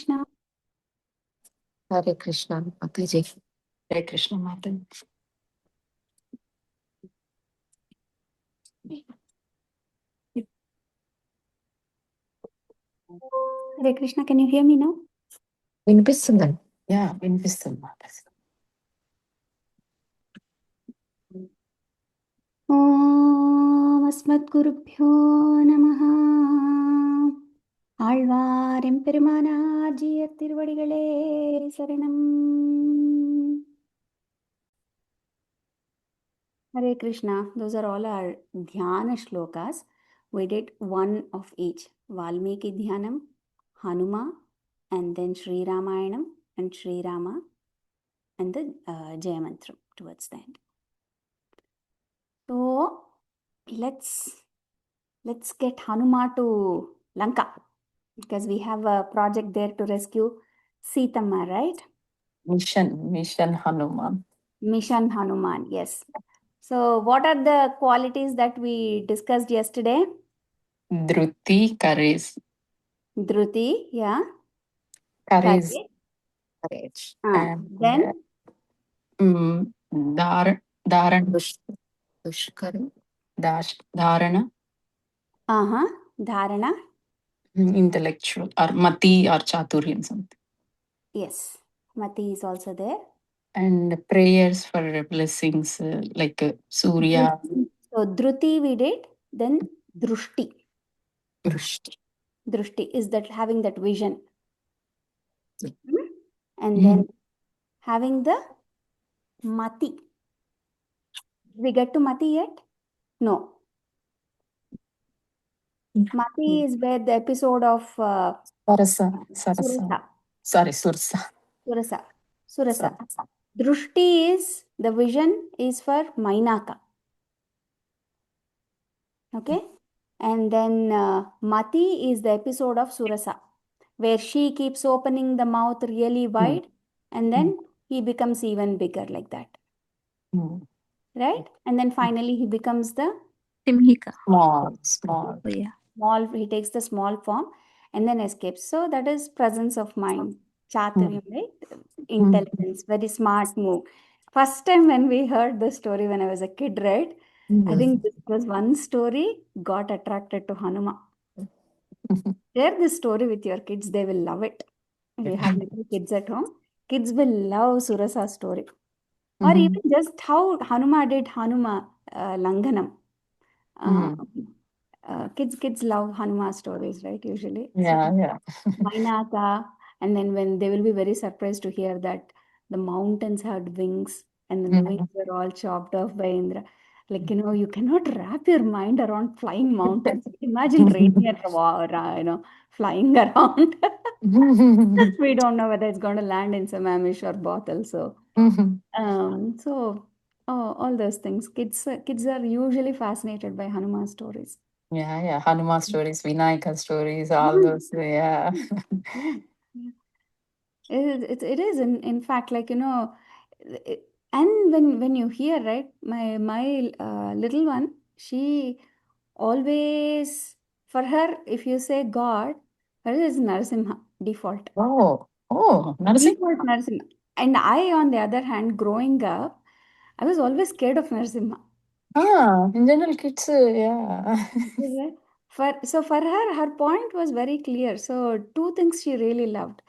Krishna. Hare Krishna, Mataji. Hare Krishna, Mataji. Hare Krishna, can you hear me now? వినిపిస్తుందండి. వినిపిస్తుంది Mataji. Om Asmadgurubhyo Namaha. Alvar எம்பெருமானார் திருவடிகளே சரணம். Hare Krishna. Those are all our dhyana shlokas. We did one of each. Valmiki Dhyanam, Hanuma, and then Sri Ramayanam and Sri Rama, and the Jayamantram towards the end. So let's get Hanuma to Lanka, because we have a project there to rescue Sitama, right? Mission Hanuman. Mission Hanuman, yes. So what are the qualities that we discussed yesterday? Dhruti, courage. Dhruti, yeah. Courage. And then Dharana. Dharana. Intellectual or Mati or Chaturyam something. Yes, Mati is also there. And prayers for blessings like Surya. So Dhruti we did, then Drushti. Drushti is that having that vision. And then having the Mati. We get to Mati yet? No. Mati is where the episode of Surasa. Drushti is the vision is for Mainaka. Okay. And then Mati is the episode of Surasa, where she keeps opening the mouth really wide, and then he becomes even bigger like that. Right? And then finally he becomes the Simhika. Small. Oh, yeah. Small, he takes the small form and then escapes. So that is presence of mind. Chaturyam, right? Intelligence, very smart move. First time when we heard the story when I was a kid, right? I think this was one story got attracted to Hanuma. Share this story with your kids, they will love it. If you have little kids at home, kids will love Surasa story. Or even just how Hanuma did Hanuma Langanam. Kids love Hanuma stories, right? Usually. Yeah. Mainaka, and then when they will be very surprised to hear that the mountains had wings, and then the wings were all chopped off by Indra. Like, you cannot wrap your mind around flying mountains. Imagine reindeer, flying around. We don't know whether it's going to land in some Amish or Bothel. All those things. Kids are usually fascinated by Hanuman stories. Yeah. Hanuman stories, Vinayaka stories, all those. Yeah. It is in fact, like, and when you hear, right, my little one, she always, for her, if you say God, her is Narasimha default. Narasimha. Default Narasimha. And I, on the other hand, growing up, I was always scared of Narasimha. In general, kids, yeah. For her, her point was very clear. So two things she really loved.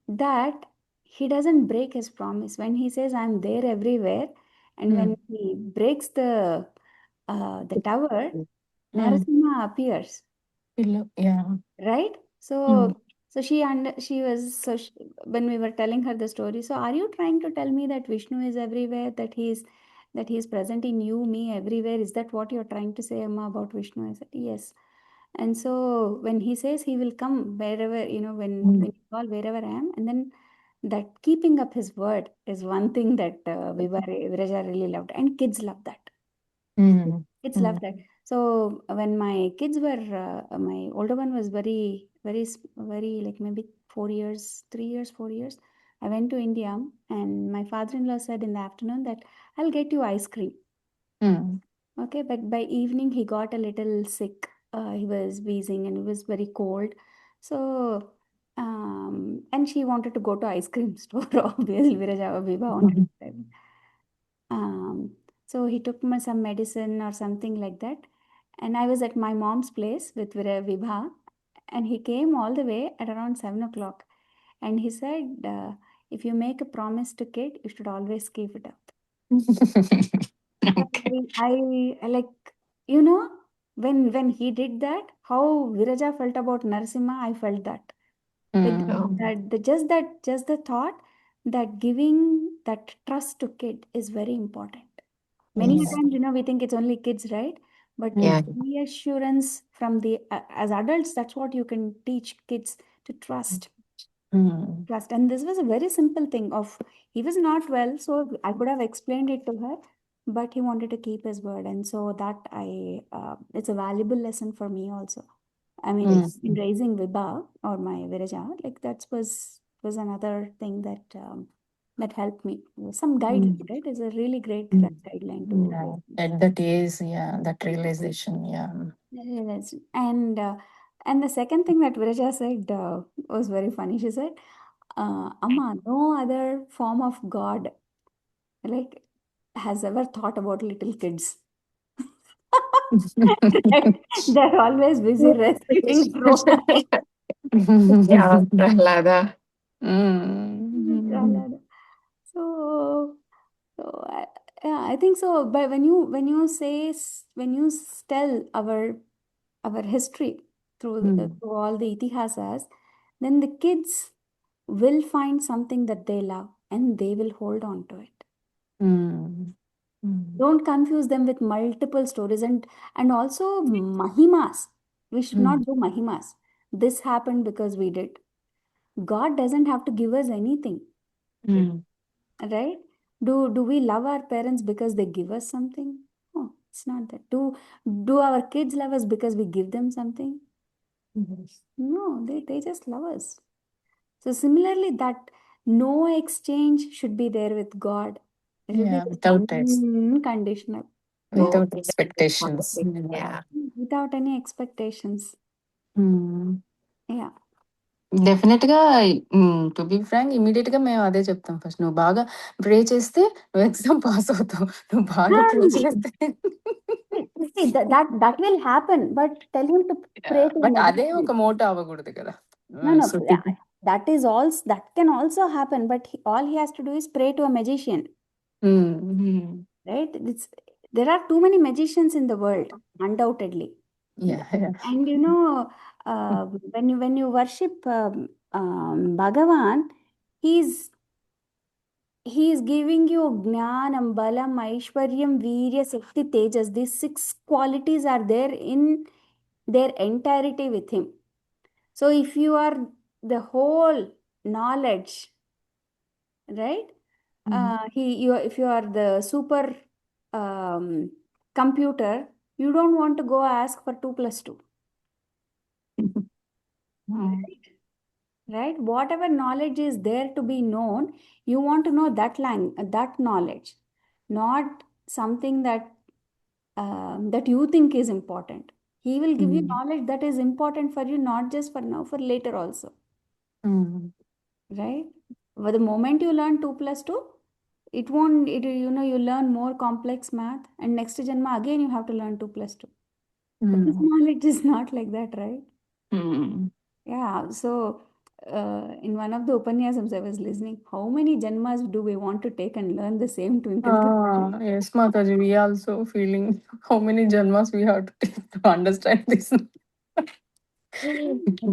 That he doesn't break his promise. When he says, I'm there everywhere, and when he breaks the tower, Narasimha appears. Yeah. Right? So when we were telling her the story, so are you trying to tell me that Vishnu is everywhere, that he's present in you, me, everywhere? Is that what you're trying to say, Amma, about Vishnu? I said, yes. And so when he says he will come wherever, when you call, wherever I am, and then that keeping up his word is one thing that Viraja really loved, and kids love that. Kids love that. So when my kids were, my older one was very, very, very, like maybe 4 years, 3 years, 4 years, I went to India, and my father-in-law said in the afternoon that I'll get you ice cream. Okay, but by evening he got a little sick. He was wheezing and it was very cold. So And she wanted to go to ice cream store. Obviously, Viva wanted to. Um, so he took me some medicine or something like that. And I was at my mom's place with Vibha. And he came all the way at around 7 o'clock. And he said, if you make a promise to kid, you should always keep it up. Okay. I like, when he did that, how Viraja felt about Narasimha, I felt that. Like Mm. just the thought that giving that trust to kid is very important. Many a Yes. times, we think it's only kids, right? But Yeah. reassurance from the as adults, that's what you can teach kids to trust. Mm. Trust. And this was a very simple thing of he was not well, so I could have explained it to her, but he wanted to keep his word. And so that it's a valuable lesson for me also. I mean, it's in Mm. raising Vibha or my Viraja, like that was another thing that that helped me. Some guideline, Mm. right? It's a really great guideline to Yeah. raise them. At that age, yeah, that realization, yeah. Yes. And the second thing that Viraja said was very funny. She said, Amma, no other form of God like has ever thought about little kids. Right? They're always busy rescuing from Yeah, Prahlada. Mm. Prahlada. So, yeah, I think so. But when you tell our history Mm. through all the itihasas, then the kids will find something that they love and they will hold on to it. Mm. Mm. Don't confuse them with multiple stories and also mahimas. We should not Mm. do mahimas. This happened because we did. God doesn't have to give us anything, Mm. right? Do we love our parents because they give us something? No, it's not that. Do our kids love us because we give them something? Yes. No, they just love us. So similarly, that no exchange should be there with God. It should be Yeah, just without test, unconditional. So without expectations. Yeah. without any expectations. Mm. Yeah. Definite గా to be frank immediate గా మేము అదే చెప్తాం first నువ్వు బాగా ప్రే చేస్తే నువ్వు exam pass అవుతావు నువ్వు బాగా ప్రే Um, చేస్తే see, that will happen, but tell him to pray to a but అదే magician. ఒక మోటో అవ్వకూడదు కదా No, no, Shruti that is also that can also happen, but all he has to do is pray to a magician, right? There are too many magicians in the world, undoubtedly. Yeah yeah And when you worship Bhagavan, he's he's giving you gnanam, balam, aishwaryam, virya, shakti, tejas. These six qualities are there in their entirety with him. So if you are the whole knowledge, right? If you are the super um, computer, you don't want to go ask for 2 plus 2, right? Whatever knowledge is there to be known, you want to know that knowledge, not something that you think is important. He will give you knowledge that is important for you, not just for now, for later also, right? But the moment you learn 2 plus 2, it won't. You learn more complex math, and next janma again you have to learn 2 plus 2. But this knowledge is not like that, right? Yeah. So, in one of the Upanyasams I was listening, how many janmas do we want to take and learn the same twinkle twinkle? Yes Mataji we also feeling how many janmas we have to take to understand this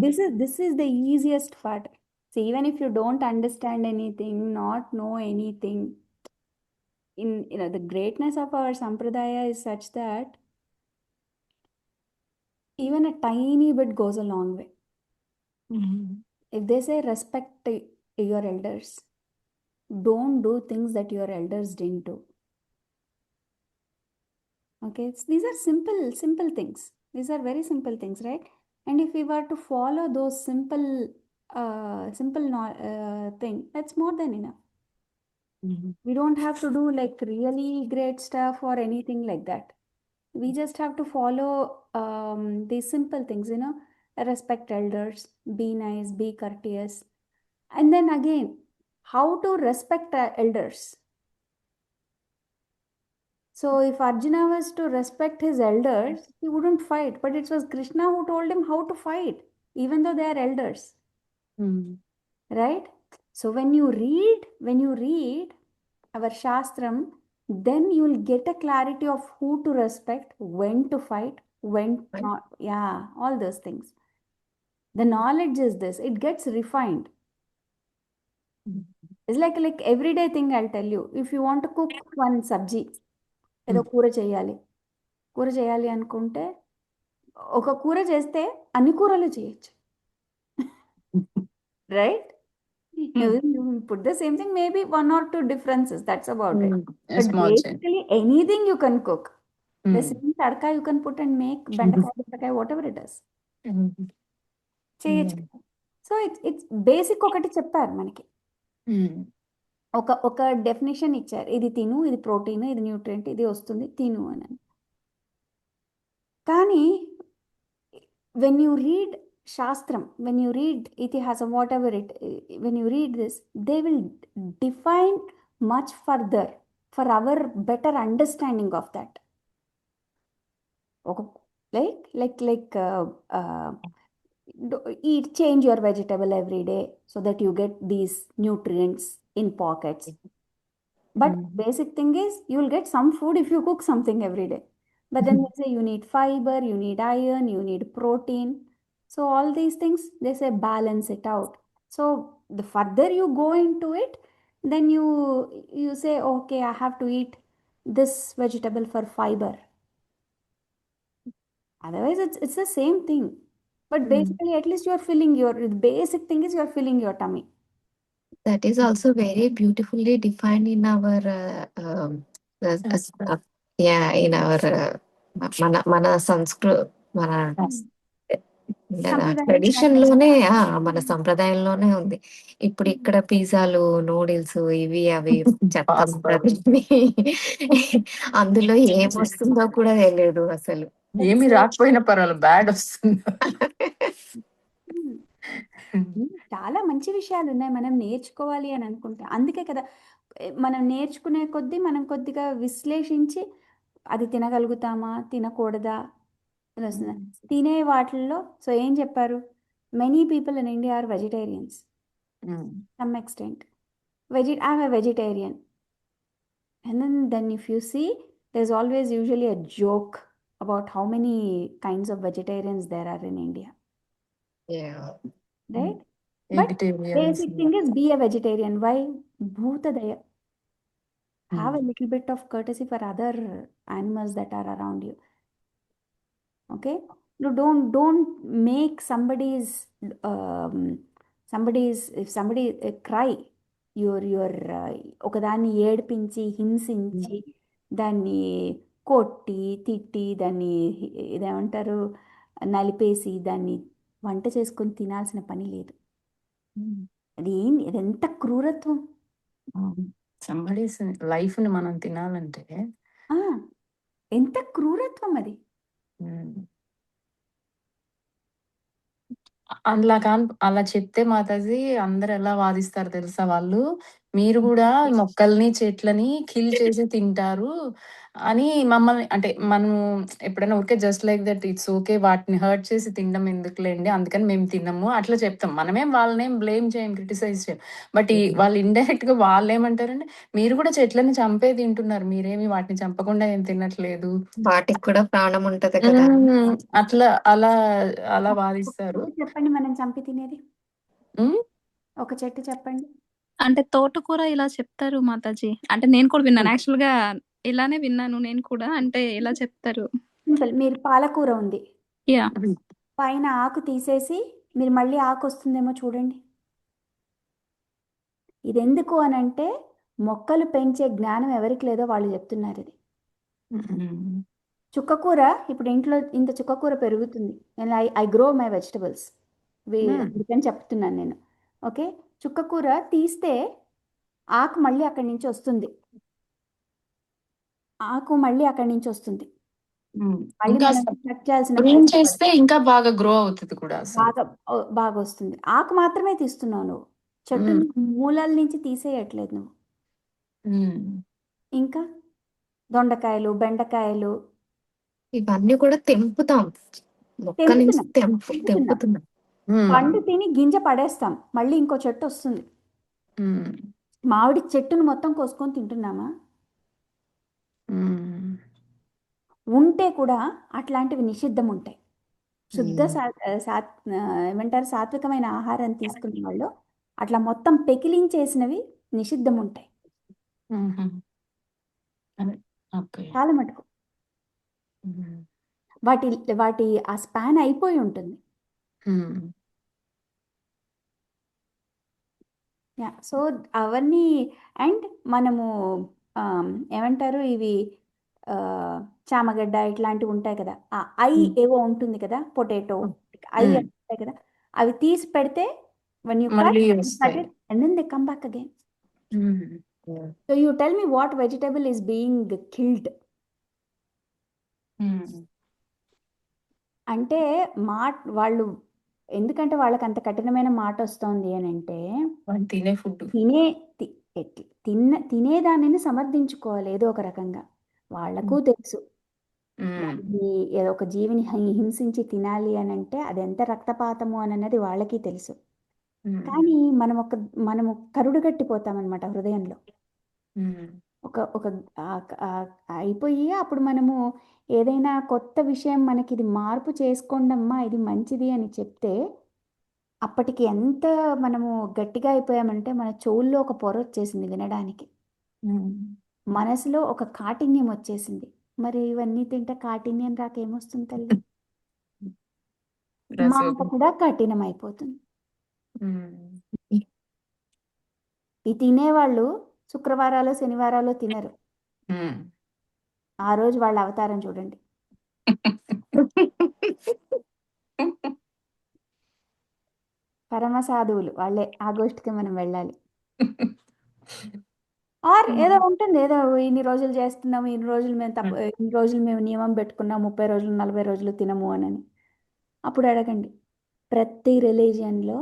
This is the easiest part. See, even if you don't understand anything, not know anything, the greatness of our sampradaya is such that even a tiny bit goes a long way. If they say respect your elders, don't do things that your elders didn't do. Okay, these are simple things. These are very simple things, right? And if we were to follow those simple thing, that's more than enough. We don't have to do like really great stuff or anything like that. We just have to follow these simple things. respect elders, be nice, be courteous. And then again, how to respect elders. So if Arjuna was to respect his elders, he wouldn't fight. But it was Krishna who told him how to fight, even though they are elders. Right? So when you read our Shastram, then you will get a clarity of who to respect, when to fight, when not. Yeah, all those things. The knowledge is this, it gets refined. It's like everyday thing I'll tell you. If you want to cook one sabji, ఏదో కూర చేయాలి అనుకుంటే ఒక కూర చేస్తే అన్ని కూరలు చేయొచ్చు. Right? You put the same thing, maybe one or two differences, that's about it. A But small change. basically anything you can cook. The same tadka you can put and make bendakaya, whatever it is. చేయొచ్చు. So it's basic ఒకటి చెప్పారు మనకి, ఒక definition ఇచ్చారు, ఇది తిను, ఇది protein, ఇది న్యూట్రియంట్, ఇది వస్తుంది తిను అని. కానీ when you read Shastram, when you read Itihasam, whatever it, when you read this, they will define much further for our better understanding of that. Okay. Eat, change your vegetable every day so that you get these nutrients in pockets. But basic thing is you will get some food if you cook something every day. But then they say you need fiber, you need iron, you need protein. So all these things, they say balance it out. So the further you go into it, then you say, okay, I have to eat this vegetable for fiber. Otherwise, it's the same thing. But basically, at least you are filling the basic thing is you are filling your tummy. That is also very beautifully defined in our yeah, in our మన మన tradition లోనే మన సంప్రదాయంలోనే ఉంది. ఇప్పుడు ఇక్కడ పిజ్జాలు, noodles, ఇవి అవి చెత్త ఉంటది. అందులో ఏమొస్తుందో కూడా తెలియదు అసలు. ఏమి రాకపోయినా పర్వాలేదు, బ్యాడ్ వస్తుంది. చాలా మంచి విషయాలు ఉన్నాయి మనం నేర్చుకోవాలి అని అనుకుంటే. అందుకే కదా మనం నేర్చుకునే కొద్దీ మనం కొద్దిగా విశ్లేషించి అది తినగలుగుతామా తినకూడదా తెలుస్తుంది. తినే వాటిల్లో సో ఏం చెప్పారు, many people in India are vegetarians some extent. I'm a vegetarian. And then if you see, there's always usually a joke about how many kinds of vegetarians there are in India. Yeah. Right? But basic thing is be a vegetarian. Why? Bhutadaya. Have a little bit of courtesy for other animals that are around you. Okay? No, don't make if somebody cry, your ఒకదాన్ని ఏడిపించి హింసించి దాన్ని కొట్టి తిట్టి దాన్ని ఇదేమంటారు నలిపేసి దాన్ని వంట చేసుకొని తినాల్సిన పని లేదు. ఇదెంత క్రూరత్వం. సంబడీస్ లైఫ్ ని మనం తినాలంటే ఎంత క్రూరత్వం అది. అలా చెప్తే మాతాజీ అందరు ఎలా వాదిస్తారు తెలుసా, వాళ్ళు మీరు కూడా మొక్కల్ని చెట్లని కిల్ చేసి తింటారు అని మమ్మల్ని, అంటే మనం ఎప్పుడైనా ఊరికే just like that it's okay వాటిని హర్ట్ చేసి తినడం ఎందుకులేండి అందుకని మేము తినము అట్లా చెప్తాం. మనమేం వాళ్ళనేం బ్లేమ్ చేయం, క్రిటిసైజ్ చేయం. బట్ వాళ్ళు ఇండైరెక్ట్ గా వాళ్ళు ఏమంటారంటే మీరు కూడా చెట్లని చంపే తింటున్నారు, మీరేమి వాటిని చంపకుండా ఏం తినట్లేదు, వాటికి కూడా ప్రాణం ఉంటది కదా. అట్లా అలా అలా వాదిస్తారు. చెప్పండి మనం చంపి తినేది ఒక చెట్టు చెప్పండి. అంటే తోటకూర ఇలా చెప్తారు మాతాజీ. అంటే నేను కూడా విన్నాను, యాక్చువల్ గా ఇలానే విన్నాను నేను కూడా. అంటే ఇలా చెప్తారు, సింపుల్. మీరు పాలకూర ఉంది, యా పైన ఆకు తీసేసి మీరు మళ్ళీ ఆకు వస్తుందేమో చూడండి. ఇది ఎందుకు అని అంటే మొక్కలు పెంచే జ్ఞానం ఎవరికి లేదో వాళ్ళు చెప్తున్నారు ఇది. చుక్కకూర ఇప్పుడు ఇంట్లో ఇంత చుక్కకూర పెరుగుతుంది, నేను ఐ గ్రో మై వెజిటబుల్స్ అని చెప్తున్నాను నేను. ఓకే, చుక్కకూర తీస్తే ఆకు మళ్ళీ అక్కడి నుంచి వస్తుంది, ఆకు మళ్ళీ అక్కడి నుంచి వస్తుంది. మళ్ళీ ఇంకా మనం కట్ చేయాల్సిన ప్రూన్ పరిస్థితి చేస్తే ఇంకా బాగా గ్రో అవుతుంది కూడా అసలు. బాగా బాగా వస్తుంది. ఆకు మాత్రమే తీస్తున్నావు నువ్వు, చెట్టు మూలాల నుంచి తీసేయట్లేదు నువ్వు. ఇంకా దొండకాయలు, బెండకాయలు ఇవన్నీ కూడా తెంపుతాం, మొక్క నుంచి తెంపుతున్నాం. తెంపుతున్నాం. పండు తిని గింజ పడేస్తాం, మళ్ళీ ఇంకో చెట్టు వస్తుంది. మామిడి చెట్టును మొత్తం కోసుకొని తింటున్నామా? ఉంటే కూడా అట్లాంటివి నిషిద్ధం ఉంటాయి. శుద్ధ ఏమంటారు, సాత్వికమైన ఆహారం తీసుకునే వాళ్ళు అట్లా మొత్తం పెకిలించేసినవి నిషిద్ధం ఉంటాయి చాలా మటుకు. వాటి వాటి ఆ స్పాన్ అయిపోయి ఉంటుంది. సో అవన్నీ. అండ్ మనము ఏమంటారు ఇవి చామగడ్డ ఇట్లాంటివి ఉంటాయి కదా, ఆ ఐ ఏవో ఉంటుంది కదా, పొటాటో ఐ ఉంటాయి కదా, అవి తీసి పెడితే when you cut it and then they come back again. So you tell me what vegetable is being killed. అంటే వాళ్ళు ఎందుకంటే వాళ్ళకి అంత కఠినమైన మాట వస్తుంది అని అంటే తినే ఫుడ్ తినేదానిని సమర్థించుకోవాలి ఏదో ఒక రకంగా. వాళ్లకు తెలుసు ఏదో ఒక జీవిని హింసించి తినాలి అని అంటే అది ఎంత రక్తపాతము అని అన్నది వాళ్ళకి తెలుసు. కానీ మనము కరుడు గట్టిపోతామన్నమాట హృదయంలో. ఒక ఒక అయిపోయి అప్పుడు మనము ఏదైనా కొత్త విషయం మనకి ఇది మార్పు చేసుకోండి అమ్మా, ఇది మంచిది అని చెప్తే అప్పటికి ఎంత మనము గట్టిగా అయిపోయామంటే మన చెవుల్లో ఒక పొర వచ్చేసింది వినడానికి, మనసులో ఒక కాఠిన్యం వచ్చేసింది. మరి ఇవన్నీ తింటే కాఠిన్యం రాకేమొస్తుంది తల్లి? మాట కూడా కఠినం అయిపోతుంది. ఈ తినేవాళ్ళు శుక్రవారాలు శనివారాలు తినరు, ఆ రోజు వాళ్ళ అవతారం చూడండి. పరమ సాధువులు వాళ్ళే, ఆ గోష్ఠికి మనం వెళ్ళాలి. ఆర్ ఏదో ఉంటుంది, ఏదో ఇన్ని రోజులు చేస్తున్నాము, ఇన్ని రోజులు మేము నియమం పెట్టుకున్నాం, 30 రోజులు 40 రోజులు తినము అని. అప్పుడు అడగండి, ప్రతి రిలీజియన్లో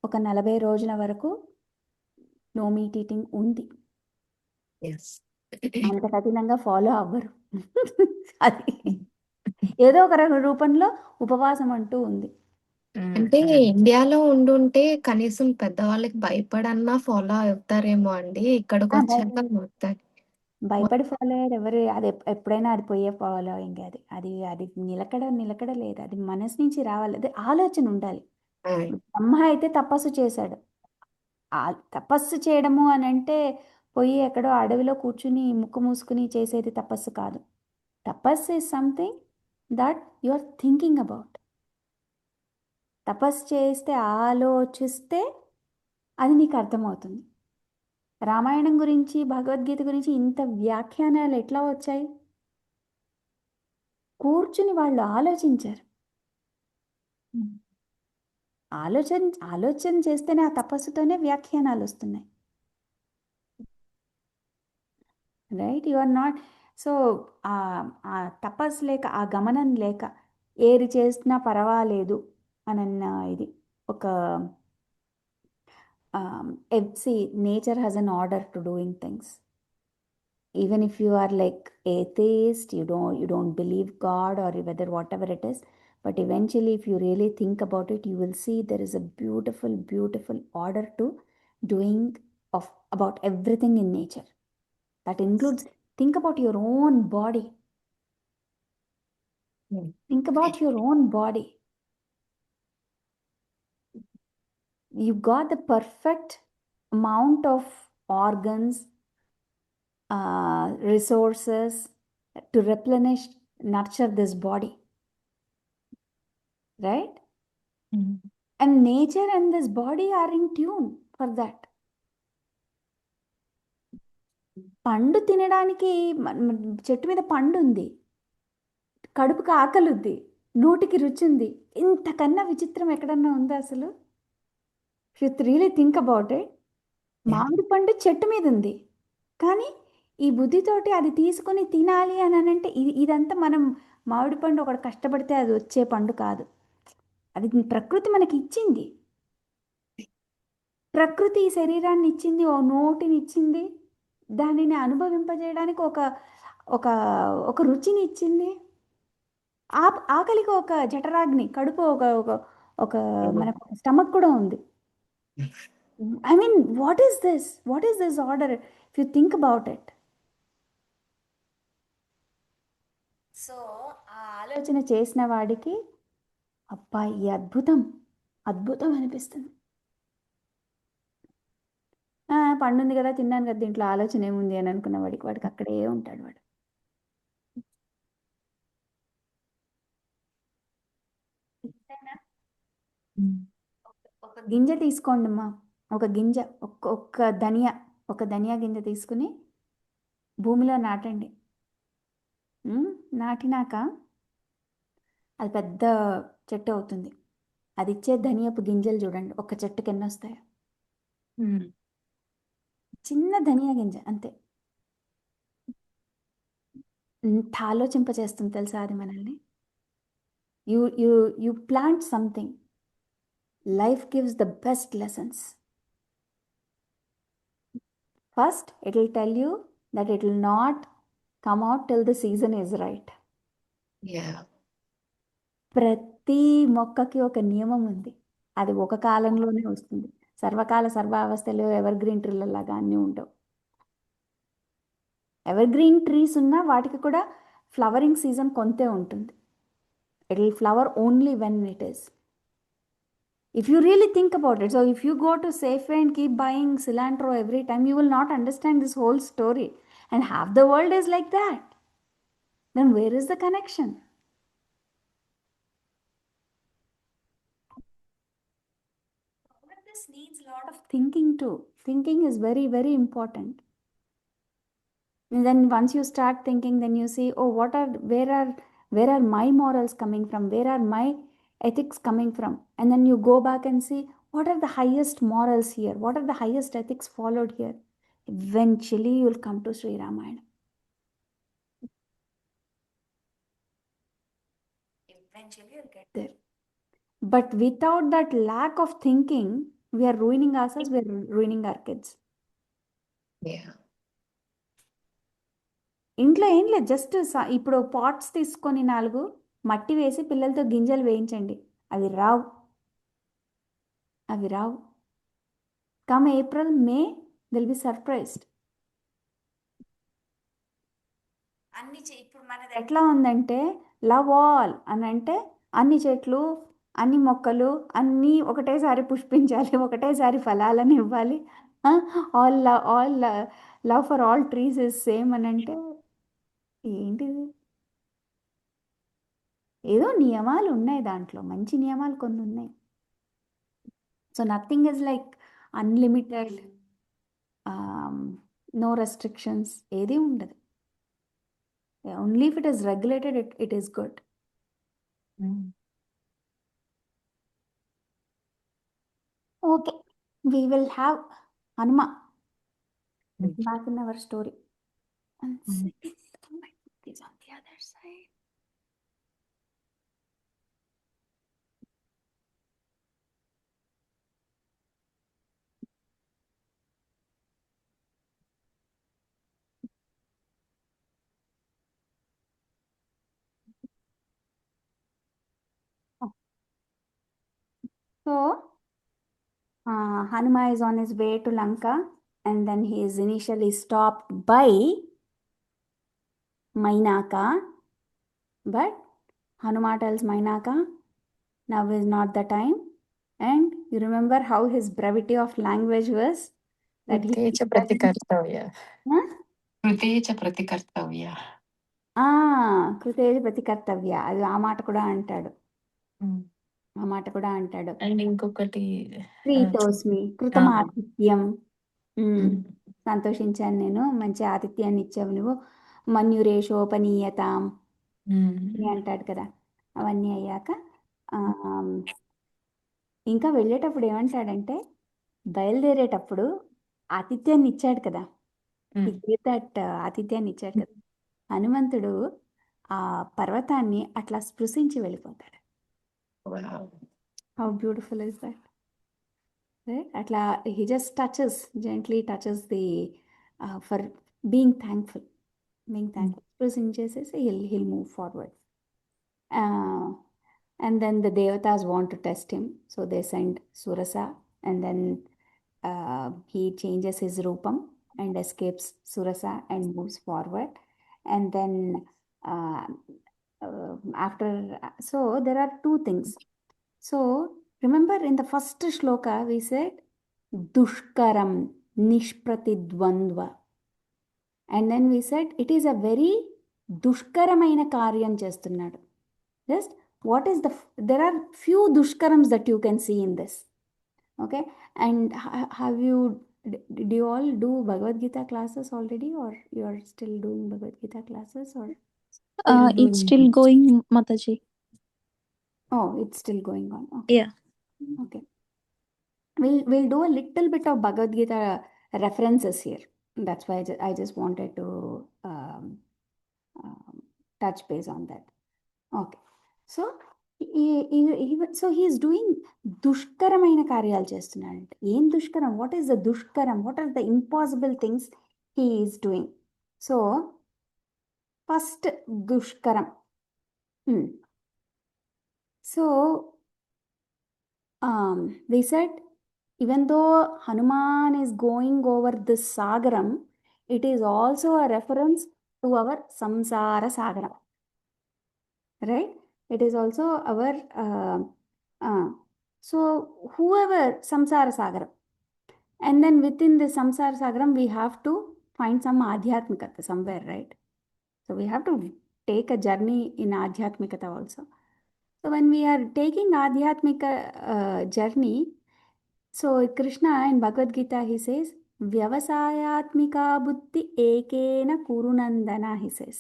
ఒక 40 రోజుల వరకు నో మీట్ ఈటింగ్ ఉంది. అంత కఠినంగా ఫాలో అవ్వరు. అది ఏదో ఒక రూపంలో ఉపవాసం అంటూ ఉంది. అంటే ఇండియాలో ఉండుంటే కనీసం పెద్దవాళ్ళకి భయపడన్నా ఫాలో అవుతారేమో అండి. ఇక్కడికి వచ్చాక భయపడి ఫాలో అయ్యారు ఎవరు? అది ఎప్పుడైనా అది పోయే ఫాలోయింగ్. అది అది నిలకడ లేదు. అది మనసు నుంచి రావాలి, అది ఆలోచన ఉండాలి. బ్రహ్మ అయితే తపస్సు చేశాడు. తపస్సు చేయడము అని అంటే పోయి ఎక్కడో అడవిలో కూర్చుని ముక్కు మూసుకుని చేసేది తపస్సు కాదు. తపస్సు is something that you are thinking about. తపస్సు చేస్తే, ఆలోచిస్తే అది నీకు అర్థమవుతుంది. రామాయణం గురించి, భగవద్గీత గురించి ఇంత వ్యాఖ్యానాలు ఎట్లా వచ్చాయి? కూర్చుని వాళ్ళు ఆలోచించారు. ఆలోచన చేస్తేనే ఆ తపస్సుతోనే వ్యాఖ్యానాలు వస్తున్నాయి. Right? You are not. So ఆ తపస్సు లేక, ఆ గమనం లేక ఏది చేసినా పర్వాలేదు అనన్న ఇది ఒక nature has an order to doing things. Even if you are like atheist, you don't believe God or whether whatever it is, but eventually if you really think about it, you will see there is a beautiful order to doing about everything in nature. That includes, think about your own body. Think about your own body. You got the perfect amount of organs, resources to replenish, nurture this body, right? And nature and this body are in tune for that. పండు తినడానికి చెట్టు మీద పండు ఉంది, కడుపుకి ఆకలి ఉంది, నోటికి రుచి ఉంది. ఇంతకన్నా విచిత్రం ఎక్కడన్నా ఉందా అసలు? If you really think about it, మామిడి పండు చెట్టు మీద ఉంది, కానీ ఈ బుద్ధితోటి అది తీసుకొని తినాలి అని అంటే ఇదంతా మనం మామిడి పండు ఒకటి కష్టపడితే అది వచ్చే పండు కాదు. అది ప్రకృతి మనకి ఇచ్చింది. ప్రకృతి ఈ శరీరాన్ని ఇచ్చింది, ఓ నోటిని ఇచ్చింది, దానిని అనుభవింపజేయడానికి ఒక ఒక ఒక రుచిని ఇచ్చింది. ఆకలికి ఒక జఠరాగ్ని, కడుపు ఒక ఒక ఒక మనకు ఒక స్టమక్ కూడా ఉంది. I mean what is this order if you think about it. So ఆ ఆలోచన చేసిన వాడికి అబ్బా ఈ అద్భుతం అద్భుతం అనిపిస్తుంది. పండుంది కదా, తిన్నాను కదా, దీంట్లో ఆలోచన ఏముంది అని అనుకున్న వాడికి అక్కడే ఉంటాడు వాడు. ఒక గింజ తీసుకోండి అమ్మా, ఒక గింజ, ఒక ధనియా గింజ తీసుకుని భూమిలో నాటండి. నాటినాక అది పెద్ద చెట్టు అవుతుంది. అది ఇచ్చే ధనియపు గింజలు చూడండి, ఒక చెట్టుకి ఎన్ని వస్తాయో. చిన్న ధనియా గింజ అంతే. ఎంత ఆలోచింపచేస్తుంది తెలుసా అది మనల్ని. You you you plant something, life gives the best lessons. First it will tell you that it will not come out till the season is right. ప్రతి మొక్కకి ఒక నియమం ఉంది, అది ఒక కాలంలోనే వస్తుంది. సర్వకాల సర్వావస్థలు ఎవర్ గ్రీన్ ట్రీలలాగా అన్నీ ఉండవు. ఎవర్ గ్రీన్ ట్రీస్ ఉన్నా వాటికి కూడా ఫ్లవరింగ్ సీజన్ కొంతే ఉంటుంది. It will flower only when it is. If you really think about it, so if you go to Safeway and keep buying cilantro every time, you will not understand this whole story. And half the world is like that. Then where is the connection? All of this needs a lot of thinking too. Thinking is very, very important. And then once you start thinking, then you see, oh, where are my morals coming from? Where are my ethics coming from? And then you go back and see, what are the highest morals here? What are the highest ethics followed here? Eventually you'll come to Sri Ramayana. Eventually you'll get there. But without that lack of thinking, we are ruining ourselves, we are ruining our kids. ఇంట్లో ఏం లేదు, just ఇప్పుడు pots తీసుకొని 4 మట్టి వేసి పిల్లలతో గింజలు వేయించండి, అవి రావు. Come April May they'll be surprised. ఇప్పుడు మనది ఎట్లా ఉందంటే లవ్ ఆల్ అని అంటే అన్ని చెట్లు, అన్ని మొక్కలు అన్నీ ఒకటేసారి పుష్పించాలి, ఒకటేసారి ఫలాలను ఇవ్వాలి. All love for all trees is same అని అంటే ఏంటిది? ఏదో నియమాలు ఉన్నాయి, దాంట్లో మంచి నియమాలు కొన్ని ఉన్నాయి. So nothing is like unlimited, no restrictions, ఏది ఉండదు. Only if it is regulated it is good. Okay, we will have Hanuma back in our story. One second, my book is on the other side. So Hanuma is on his way to Lanka, and then he is initially stopped by Mainaka, but Hanuma tells Mainaka, now is not the time. And you remember how his brevity of language was, that he కృతేచ ప్రతికర్తవ్య. కృతేచ ప్రతికర్తవ్య. కృతేజ ప్రతికర్తవ్య, అది ఆ మాట కూడా అంటాడు. And ఇంకొకటి ప్రీతోస్మి కృతమాతిథ్యం, సంతోషించాను నేను, మంచి ఆతిథ్యాన్ని ఇచ్చావు నువ్వు, మన్యురేషోపనీయతాం అని అంటాడు కదా. అవన్నీ అయ్యాక ఇంకా వెళ్ళేటప్పుడు ఏమంటాడంటే, బయలుదేరేటప్పుడు ఆతిథ్యాన్ని ఇచ్చాడు కదా, he gave that ఆతిథ్యాన్ని ఇచ్చాడు కదా. హనుమంతుడు ఆ పర్వతాన్ని అట్లా స్పృశించి వెళ్ళిపోతాడు. How beautiful is that, right? అట్లా he just gently touches the for being thankful. స్పృశించేసేసి he'll move forward. And then the devatas want to test him, so they send Surasa, and then he changes his rupam and escapes Surasa and moves forward. And then after, so there are two things. So remember in the first shloka we said dushkaram nishpratidvandva, and then we said it is a very dushkaramaina karyam చేస్తున్నాడు. Just what is there are few dushkarams that you can see in this. Okay, and have you, did you all do Bhagavad Gita classes already, or you are still doing Bhagavad Gita classes, or It's still going, Mataji. oh, it's still going on. Okay. Yeah. Okay, we'll do a little bit of Bhagavad Gita references here. That's why I just wanted to touch base on that. Okay, so so he's doing దుష్కరమైన కార్యాలు చేస్తున్నాడంట. ఏం దుష్కరం? What is the dushkaram? What are the impossible things he is doing? So first dushkaram. So we said even though Hanuman is going over this sagaram, it is also a reference to our samsara sagaram, right? It is also our so whoever samsara sagaram, and then within the samsara sagaram we have to find some adhyatmikata somewhere, right? So we have to take a journey in adhyatmikata also. So when we are taking adhyatmika journey, so Krishna in Bhagavad Gita he says vyavasayatmika buddhi ekena kurunandana, he says.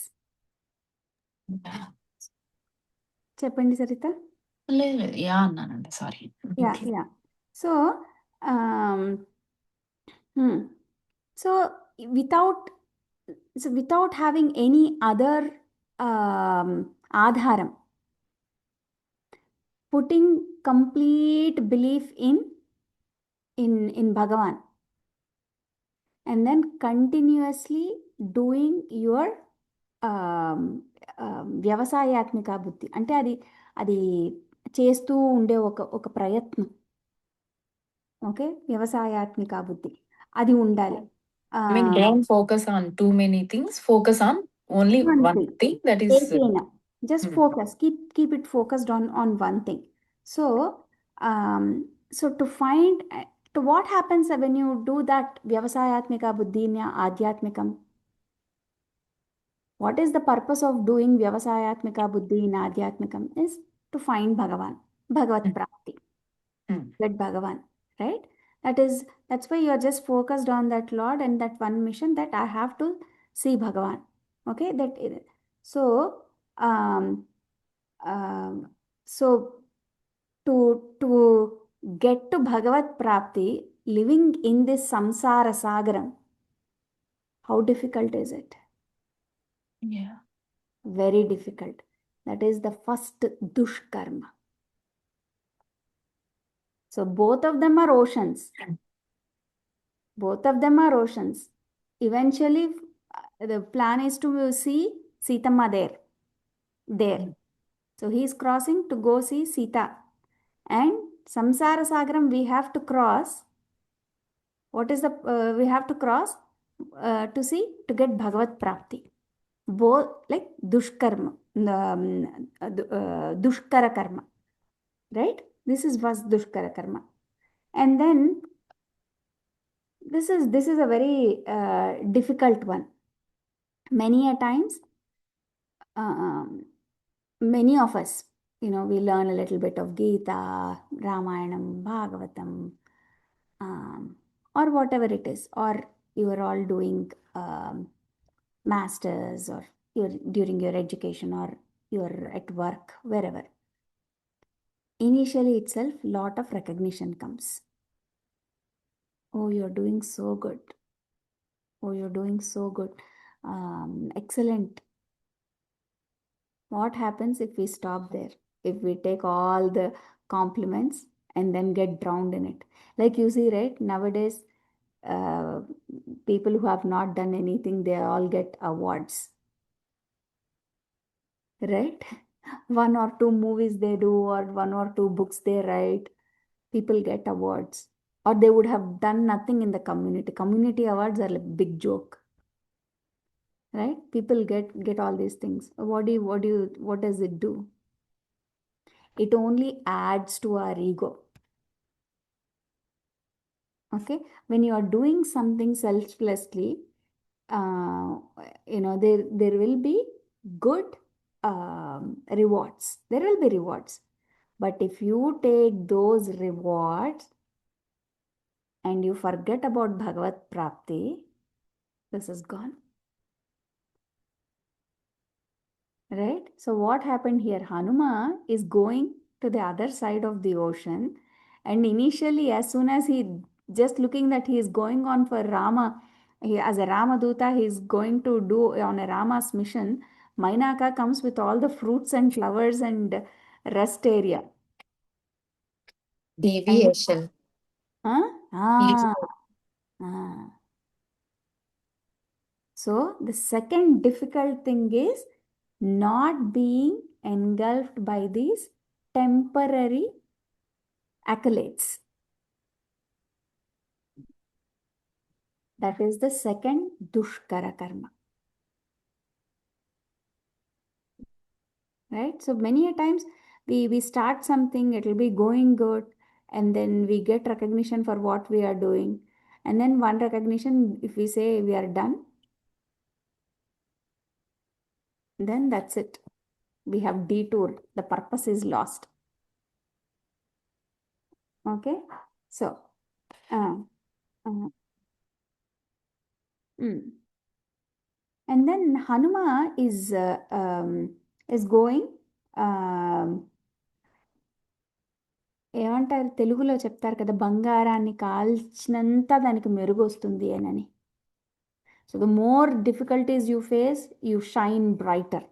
చెప్పండి సరిత. లేదు yeah అన్నానండి, sorry. Yeah. So so without having any other adharam, putting complete belief in Bhagavan, and then continuously doing your వ్యవసాయాత్మిక బుద్ధి, అంటే అది చేస్తూ ఉండే ఒక ప్రయత్నం. ఓకే, వ్యవసాయాత్మిక బుద్ధి అది ఉండాలి. I mean, don't focus on too many things. Focus on only one thing. That is just focus. Keep it focused on one thing. So to find to what happens when you do that వ్యవసాయాత్మిక బుద్ధిని ఆధ్యాత్మికం. What is the purpose of doing vyavasayatmika buddhi in adhyatmikam is to find Bhagavan, Bhagavat Prapti, get Bhagavan, right? That's why you are just focused on that Lord and that one mission that I have to see Bhagavan. Okay, so to get to Bhagavat Prapti, living in this samsara sagaram, how difficult is it? Yeah, very difficult. That is the first dushkarma. So both of them are oceans. Eventually the plan is to see Sitama there. So he is crossing to go see Sita, and samsara sagaram we have to cross. What is the we have to cross to get Bhagavat Prapti? Both like dushkarma, dushkara karma, right? This was dushkara karma, and then this is a very difficult one. Many a times many of us, we learn a little bit of Gita, Ramayana, Bhagavatam, or whatever it is, or you are all doing masters, or you're during your education, or you're at work, wherever. Initially itself, lot of recognition comes. Oh, you're doing so good. Oh, you're doing so good. Excellent. What happens if we stop there? If we take all the compliments and then get drowned in it? Like you see, right? Nowadays, uh, people who have not done anything, they all get awards, right? One or two movies they do, or one or two books they write, people get awards. Or they would have done nothing in the community. Community awards are a big joke, right? People get all these things. What does it do? It only adds to our ego. Okay, when you are doing something selflessly, uh, there will be good rewards. There will be rewards, but if you take those rewards and you forget about Bhagavad Prapti, this is gone. Right? So what happened here? Hanuma is going to the other side of the ocean, and initially, as soon as he just looking that he is going on for Rama, as a Ramaduta, he is going to do on a Rama's mission. Mainaka comes with all the fruits and flowers and rest area. And Deviation. huh? So the second difficult thing is not being engulfed by these temporary accolades. That is the second dushkara karma. Right? So many a times we start something, it will be going good, and then we get recognition for what we are doing. And then one recognition, if we say we are done, then that's it. We have detoured. The purpose is lost. Okay? So, uh, uh, mm. And then Hanuma is going ఏమంటారు తెలుగులో చెప్తారు కదా బంగారాన్ని కాల్చినంత దానికి మెరుగు వస్తుంది అని. So the more difficulties you face you shine brighter.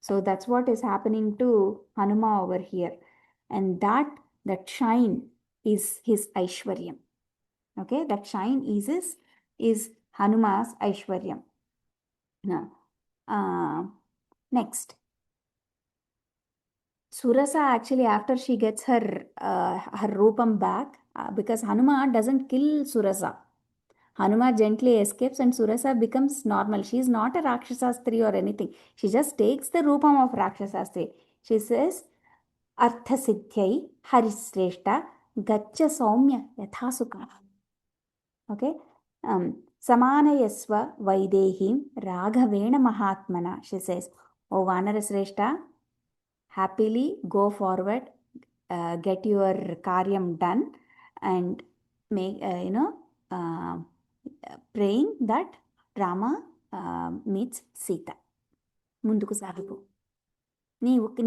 So that's what is happening to Hanuma over here, and that shine is his Aishwaryam. Okay, that shine is Hanuma's Aishwaryam. Now, next, Surasa actually, after she gets her Rupam back, because Hanuma doesn't kill Surasa. Hanuma gently escapes and Surasa becomes normal. She is not a Rakshasastri or anything. She just takes the Rupam of Rakshasastri. She says, Artha Siddhyai Harisreshta Gaccha Saumya Yathasukha. Okay. Samanayasva Vaidehim Raghavena Mahatmana. She says, O Vanarasreshta, happily go forward, get your karyam done, and make praying that Rama meets Sita. ముందుకు సాగిపో,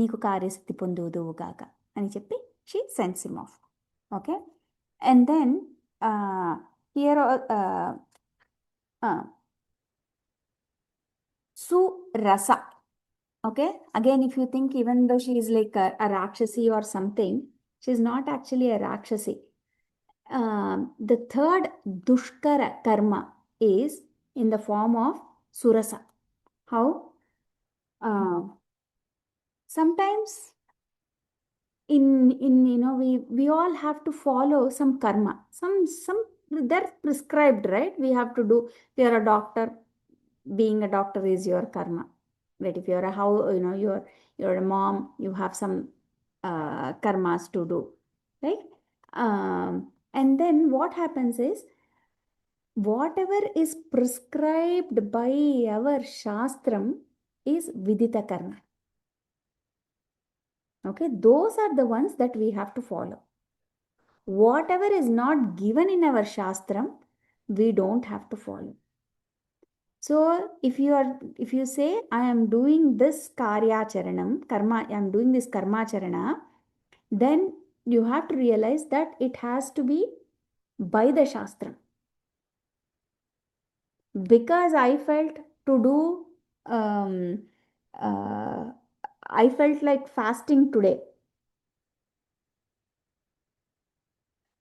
నీకు కార్యసిద్ధి పొందుదువు గాక అని చెప్పి she sends him off. Okay, and then here Surasa. Okay, again, if you think, even though she is like a Rakshasi or something, she is not actually a Rakshasi. The third Dushkara karma is in the form of Surasa. How? Sometimes we all have to follow some karma. Some they're prescribed, right? We have to do. We are a doctor. Being a doctor is your karma. Right? If you're you're a mom, you have some karmas to do, right? And then what happens is, whatever is prescribed by our shastram is vidita karma. Okay, those are the ones that we have to follow. Whatever is not given in our shastram, we don't have to follow. So if you say, I am doing this karyacharanam, karma, I am doing this karmacharana, then you have to realize that it has to be by the shastram. because I felt to do, I felt like fasting today.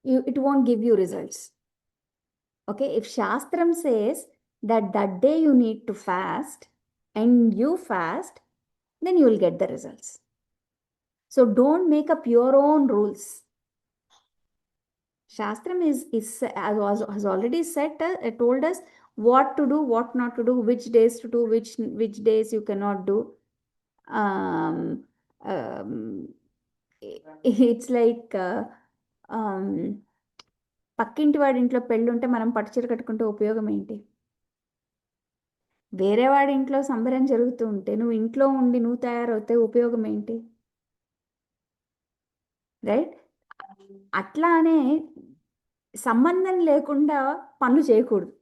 It won't give you results. Okay, if Shastram says that that day you need to fast and you fast, then you will get the results. So don't make up your own rules. Shastram has already said, told us what to do, what not to do, which days to do, which days you cannot do. Um, it's like పక్కింటి వాడి ఇంట్లో పెళ్ళి ఉంటే మనం పట్టుచీర కట్టుకుంటే ఉపయోగం ఏంటి? వేరే వాడి ఇంట్లో సంబరం జరుగుతూ ఉంటే నువ్వు ఇంట్లో ఉండి నువ్వు తయారవుతే ఉపయోగం ఏంటి? రైట్? అట్లానే సంబంధం లేకుండా పనులు చేయకూడదు.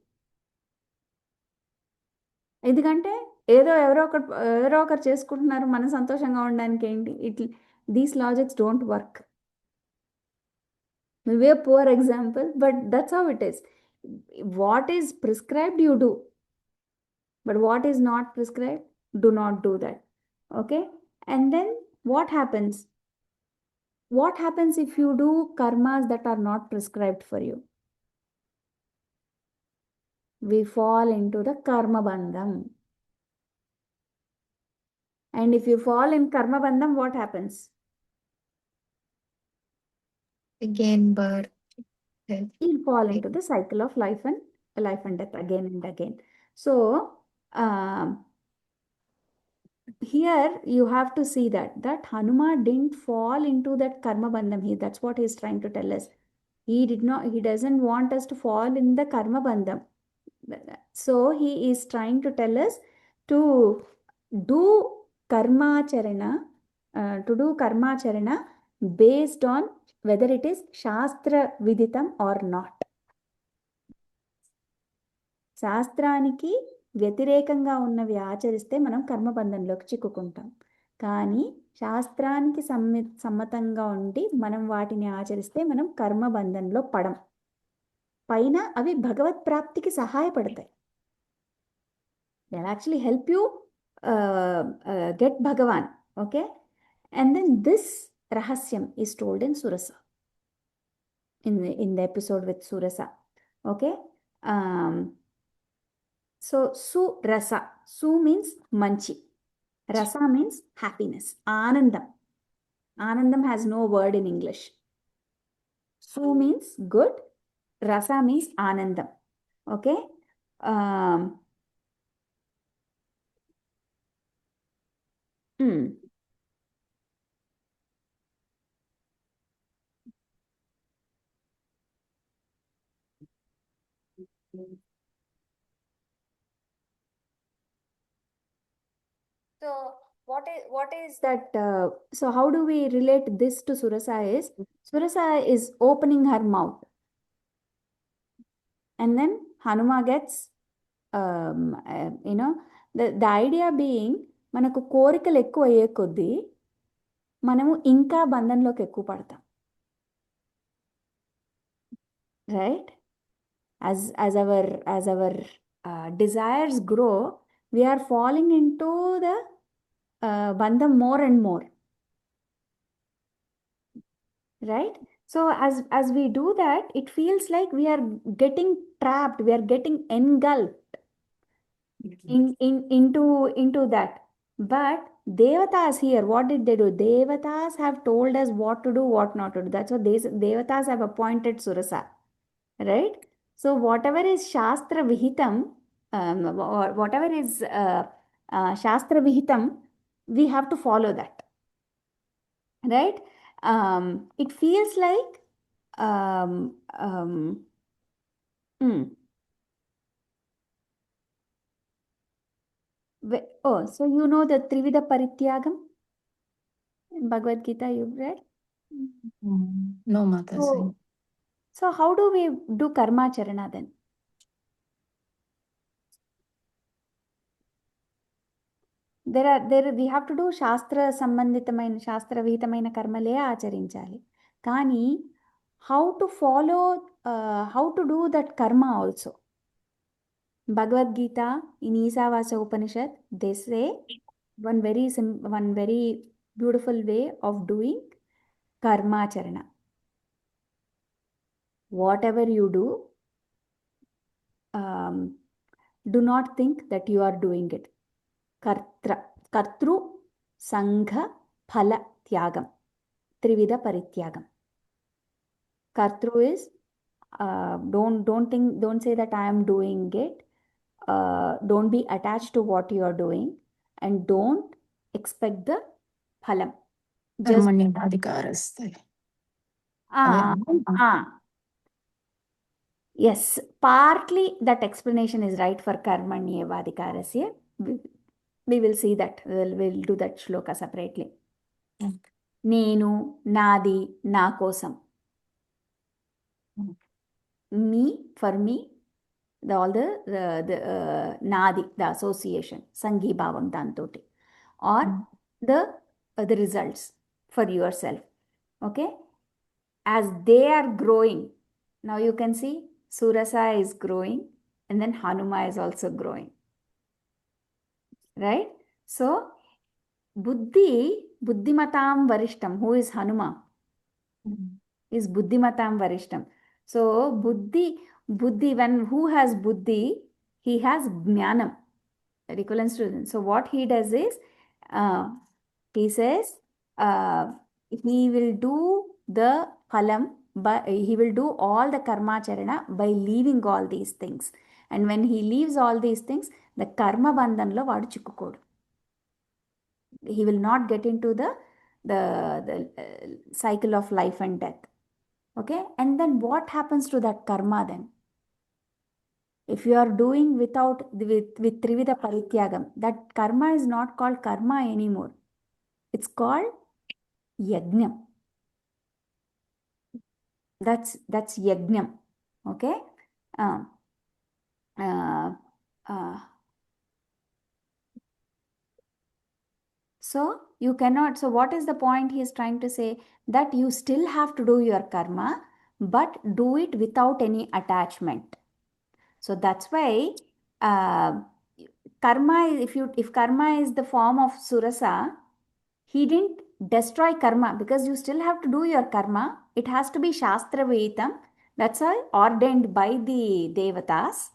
ఎందుకంటే ఎవరో ఒకరు చేసుకుంటున్నారు, మనం సంతోషంగా ఉండడానికి ఏంటి? These logics don't work. Maybe a poor example, but that's how it is. What is prescribed, you do. But what is not prescribed, do not do that. Okay? And then what happens? What happens if you do karmas that are not prescribed for you? We fall into the karma bandham. And if you fall in karma bandham, what happens? Again, birth, death. You fall into the cycle of life and death again and again. So here you have to see that Hanuman didn't fall into that karma bandham. That's what he's trying to tell us. He doesn't want us to fall in the karma bandham. So he is trying to tell us to do karma charana, based on whether it is shastra viditam or not. శాస్త్రానికి వ్యతిరేకంగా ఉన్నవి ఆచరిస్తే మనం కర్మబంధంలోకి చిక్కుకుంటాం. కానీ శాస్త్రానికి సమ్మతంగా ఉండి మనం వాటిని ఆచరిస్తే మనం కర్మబంధంలో పడం. పైన అవి భగవత్ ప్రాప్తికి సహాయపడతాయి. They actually help you get Bhagavan. Okay, and then this rahasyam is told in Surasa, in the episode with Surasa. Okay, so su rasa, su means manchi, rasa means happiness, anandam. Anandam has no word in English. Su means good, rasa means anandam. Okay, So what is that? So how do we relate this to Surasa? Surasa is opening her mouth, and then Hanuma gets, the idea being, మనకు కోరికలు ఎక్కువ అయ్యే కొద్దీ మనము ఇంకా బంధంలోకి ఎక్కువ పడతాం. Right? as our desires grow, we are falling into the bandham more and more. Right? So as we do that, it feels like we are getting trapped, we are getting engulfed into that. But devatas here, what did they do? Devatas have told us what to do, what not to do. That's what devatas have appointed Surasa. Right? So whatever is Shastra Vihitam, whatever is Shastra Vihitam, we have to follow that. Right? It feels like so you know the Trivida Parityagam in Bhagavad Gita, you've read? No, Mataji. So how do we do karma charana then? We have to do Shastra Sambanditamaina, Shastra Vihitamaina karmale acharinchali. Kani, how to follow, how to do that karma also? Bhagavad Gita in Isavasa Upanishad, they say one very beautiful way of doing karma charana. Whatever you do, do not think that you are doing it. Kartru Sangha Phala Tyagam. Trivida Parityagam. Kartru is don't say that I am doing it. Don't be attached to what you are doing, and don't expect the phalam. Just కర్మణ్యేవాధికారస్తే. అదే yes, partly that explanation is right for karmanyevadhikarasya. We will see that. We'll do that shloka separately. నేను నాది నా కోసం. Me, for me, all the nadi, the association, sangi bhavam dantoti, or the results for yourself. Okay, as they are growing, now you can see Surasa is growing, and then Hanuma is also growing, right? So buddhimatam varishtam, who is Hanuma, is buddhimatam varishtam. So buddhi, when who has buddhi, he has jnanam, equivalence to. So what he does is, he says he will do the phalam, but he will do all the karma charana by leaving all these things. And when he leaves all these things, the karma bandhanlo vaadu chikkukodu. He will not get into the cycle of life and death. Okay, and then what happens to that karma then? If you are doing with Trivida Parityagam, that karma is not called karma anymore. It's called yajnam. That's yajnam. Okay. So you cannot. So what is the point he is trying to say? That you still have to do your karma, but do it without any attachment. So that's why karma, if karma is the form of Surasa, he didn't destroy karma, because you still have to do your karma. It has to be Shastra Vihitam. That's all ordained by the Devatas.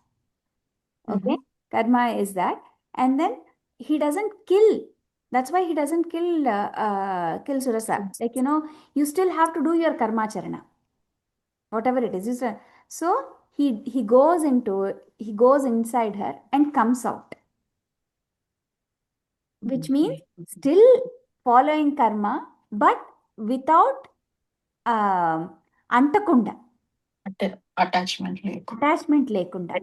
Okay, karma is that. And then he doesn't kill. That's why he doesn't kill Surasa. Like, you still have to do your karma charana, whatever it is. So he goes inside her and comes out, which means still following karma, but without antakunda, attachment లేకుండా. attachment lekunda.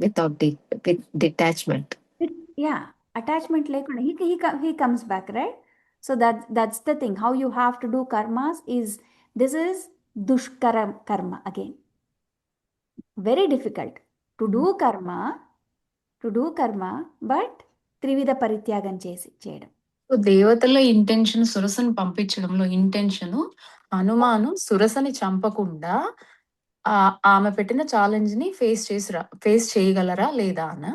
Without with detachment. Yeah, attachment lekunda. He comes back, right? So that's the thing. How you have to do karmas is, this is dushkara karma again. Very difficult to do karma, but త్రివిధ పరిత్యాగం చేయడం. So దేవతల intention, సురసను పంపించడంలో intention, Hanuman సురసని చంపకుండా ఆమె పెట్టిన challenge ని face చేయగలరా లేదా అన్న?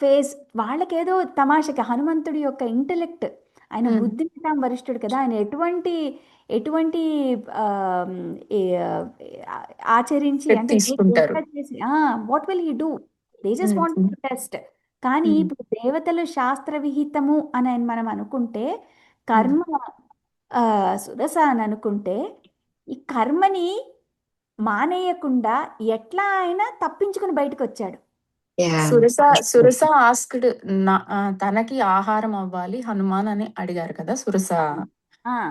ఫేస్, వాళ్ళకేదో తమాషకి హనుమంతుడి యొక్క ఇంటెలెక్ట్, ఆయన బుద్ధిమతాం వరిష్ఠుడు కదా, ఆయన ఎటువంటి ఆచరించి అంటే what will he do, they just want to test. కానీ ఇప్పుడు దేవతలు శాస్త్ర విహితము అని మనం అనుకుంటే, కర్మ సురస అని అనుకుంటే, ఈ కర్మని మానేయకుండా ఎట్లా అయినా తప్పించుకుని బయటకు వచ్చాడు. సురస ఆస్క్డ్, తనకి ఆహారం అవ్వాలి హనుమాన్ అని అడిగారు కదా సురస.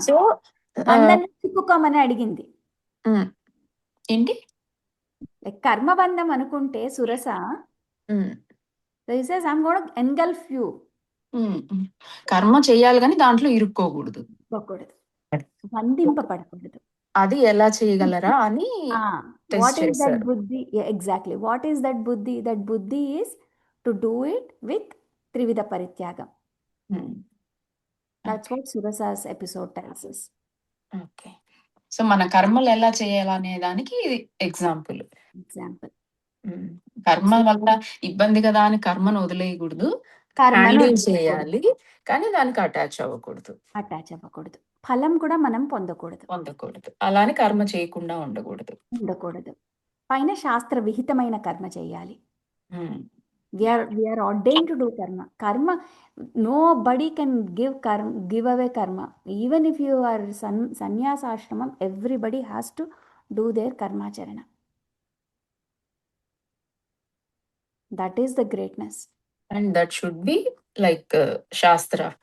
సో బంధనం చిక్కుకోమని అడిగింది. ఏంటి కర్మబంధం అనుకుంటే సురస, engulf you. కర్మ చేయాలి కానీ దాంట్లో ఇరుక్కోకూడదు, బంధింపబడకూడదు. అది ఎలా చేయగలరా అని what is that buddhi? Exactly, what is that buddhi? That buddhi is to do it with trividha parityagam. That's what Surasa's episode tells us. Okay, so మన కర్మలు ఎలా చేయాలనే దానికి ఎగ్జాంపుల్. కర్మ వల్ల ఇబ్బంది కదా అని కర్మను వదిలేయకూడదు, కర్మను హ్యాండిల్ చేయాలి, కానీ దానికి అటాచ్ అవ్వకూడదు, అటాచ్ అవ్వకూడదు. ఫలం కూడా మనం పొందకూడదు. అలానే కర్మ చేయకుండా ఉండకూడదు. పైన శాస్త్ర విహితమైన కర్మ చేయాలి. we are ordained to do karma. Nobody can give away karma. Even if you are sannyasa ashramam, everybody has to do their karma charana. That is the greatness, and that should be like shastra.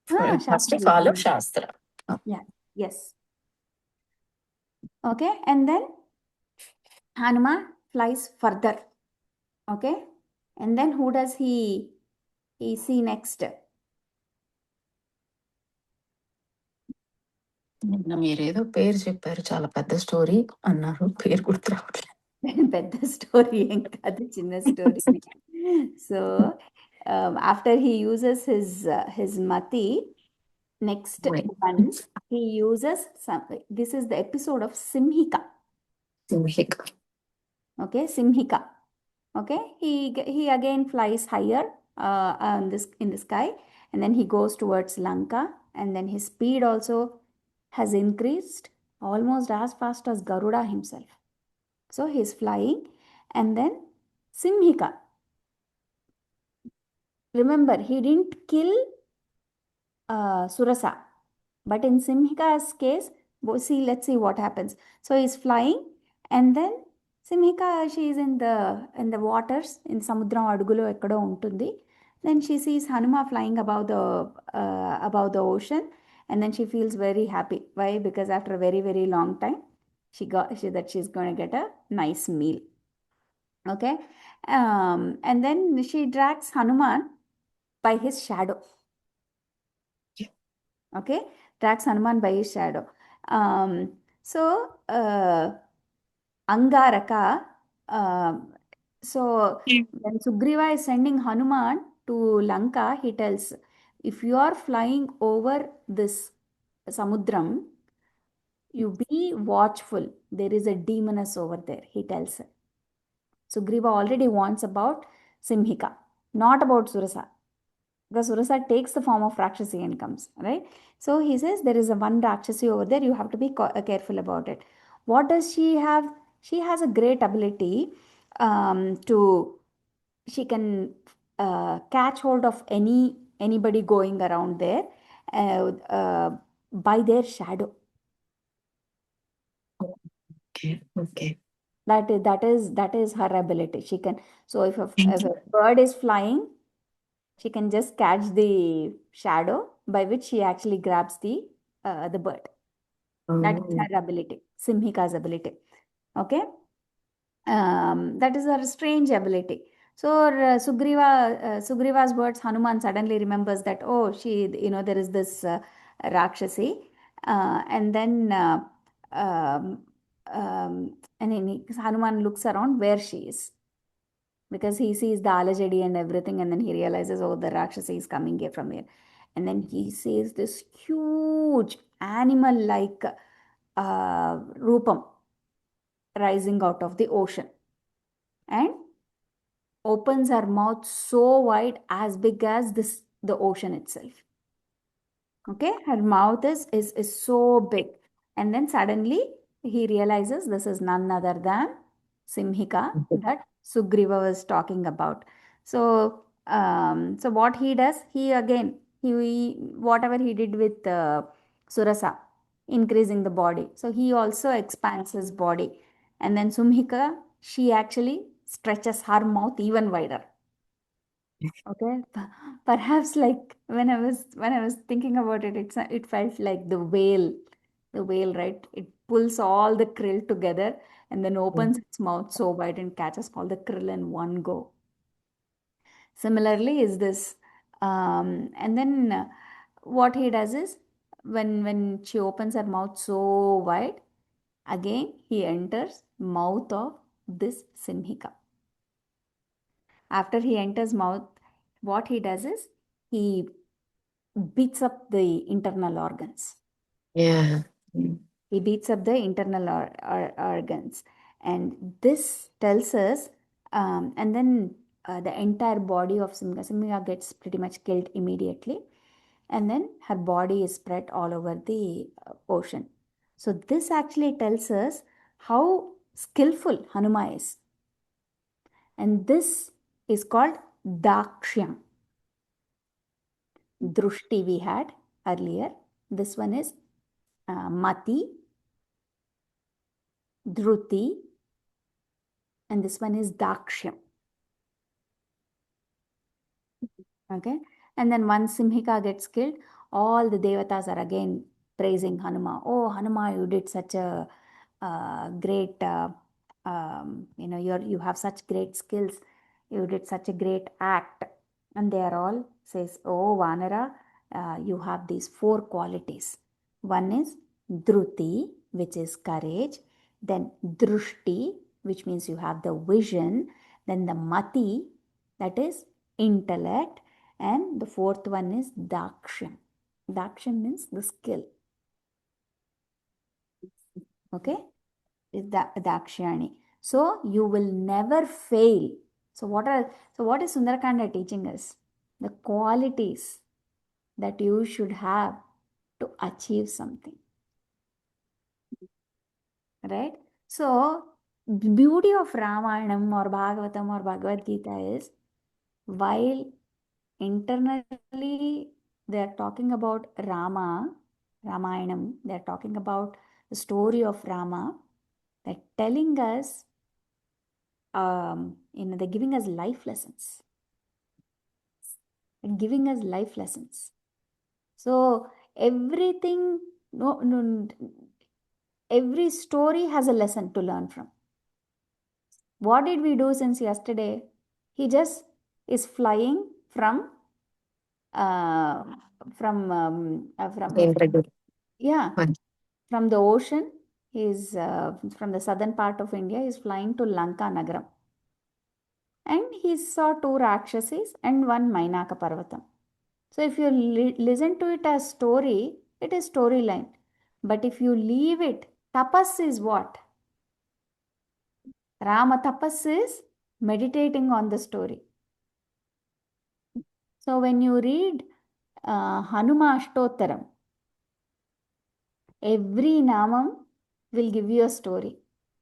First to follow shastra. Yeah, yes. Okay, and then Hanuman flies further. Okay, and then who does he see next? నిన్న మీరేదో పేరు చెప్పారు, చాలా పెద్ద story అన్నారు, పేరు గుర్తు రావట్లేదు. పెద్ద స్టోరీ ఏం కాదు, చిన్న story. So after he uses his mati, next one he uses this is the episode of Simhika. Okay, Simhika. Okay, he again flies higher in the sky, and then he goes towards Lanka, and then his speed also has increased almost as fast as Garuda himself. So he's flying, and then Simhika. Remember, he didn't kill Surasa, but in Simhika's case, let's see what happens. So he's flying, and then Simhika, she is in the waters, in Samudram Adugulo ekkado untundi. Then she sees Hanuma flying above the ocean, and then she feels very happy. Why? Because after a very, very long time, she's going to get a nice meal. Okay, and then she drags Hanuman by his shadow. Okay, drags Hanuman by his shadow. So Angaraka, so when Sugriva is sending Hanuman to Lanka, he tells, if you are flying over this Samudram, you be watchful. There is a demoness over there, he tells her. Sugriva already warns about Simhika, not about Surasa. Because Surasa takes the form of Rakshasi and comes, right? So he says there is a one Rakshasi over there, you have to be careful about it. What does she have? She has a great ability she can catch hold of anybody going around there by their shadow. Okay. That is her ability. She can, so if a bird is flying, she can just catch the shadow by which she actually grabs the bird. That is her ability, Simhika's ability. Okay, that is her strange ability. So Sugriva's words, Hanuman suddenly remembers that, oh, there is this Rakshasi, and then and then Hanuman looks around where she is, because he sees the alajadi and everything, and then he realizes, oh, the Rakshasi is coming here from here. And then he sees this huge animal-like rupam rising out of the ocean, and opens her mouth so wide, as big as the ocean itself. Okay, her mouth is so big, and then suddenly he realizes this is none other than Simhika that Sugriva was talking about. So so what he does, he whatever he did with Surasa, increasing the body, so he also expands his body, and then Simhika, she actually stretches her mouth even wider. Okay, perhaps like when I was thinking about it, it felt like the whale, right? It pulls all the krill together and then opens its mouth so wide and catches all the krill in one go. Similarly is this, and then what he does is, when she opens her mouth so wide, again he enters mouth of this Simhika. After he enters mouth, what he does is he beats up the internal organs. Yeah. He beats up the internal organs. And this tells us And then the entire body of Simhika gets pretty much killed immediately, and then her body is spread all over the ocean. So this actually tells us how skillful Hanuman is, and this is called Dakshyam. Drushti we had earlier. This one is Mati, Dhruti, and this one is Dakshyam. Okay, and then once Simhika gets killed, all the devatas are again praising Hanuman. Oh, Hanuman, you did such a great, you have such great skills. You did such a great act, and they are all says, oh, Vanara, you have these 4 qualities. One is Dhruti, which is courage. Then Drushti, which means you have the vision. Then the Mati, that is intellect. And the 4th one is Dakshyam. Dakshyam means the skill. Okay? Is Dakshyani. So you will never fail. So what is Sundara Kanda teaching us? The qualities that you should have to achieve something. Right? So beauty of Ramayana or Bhagavatam or Bhagavad Gita is, while internally they are talking about Ramayanam, they are talking about the story of Rama, they're telling us, they're giving us life lessons. They're giving us life lessons. So everything, every story has a lesson to learn from. What did we do since yesterday? He just is flying from Indragiri. yeah, Fine. from the ocean. He's from the southern part of India. He's flying to Lanka Nagaram, and he saw 2 Rakshasis and 1 Mainaka Parvatam. So if you listen to it as story, it is storyline. But if you leave it, tapas is what? Rama tapas is meditating on the story. So when you read Hanuma Ashtottaram, every namam will give you a story,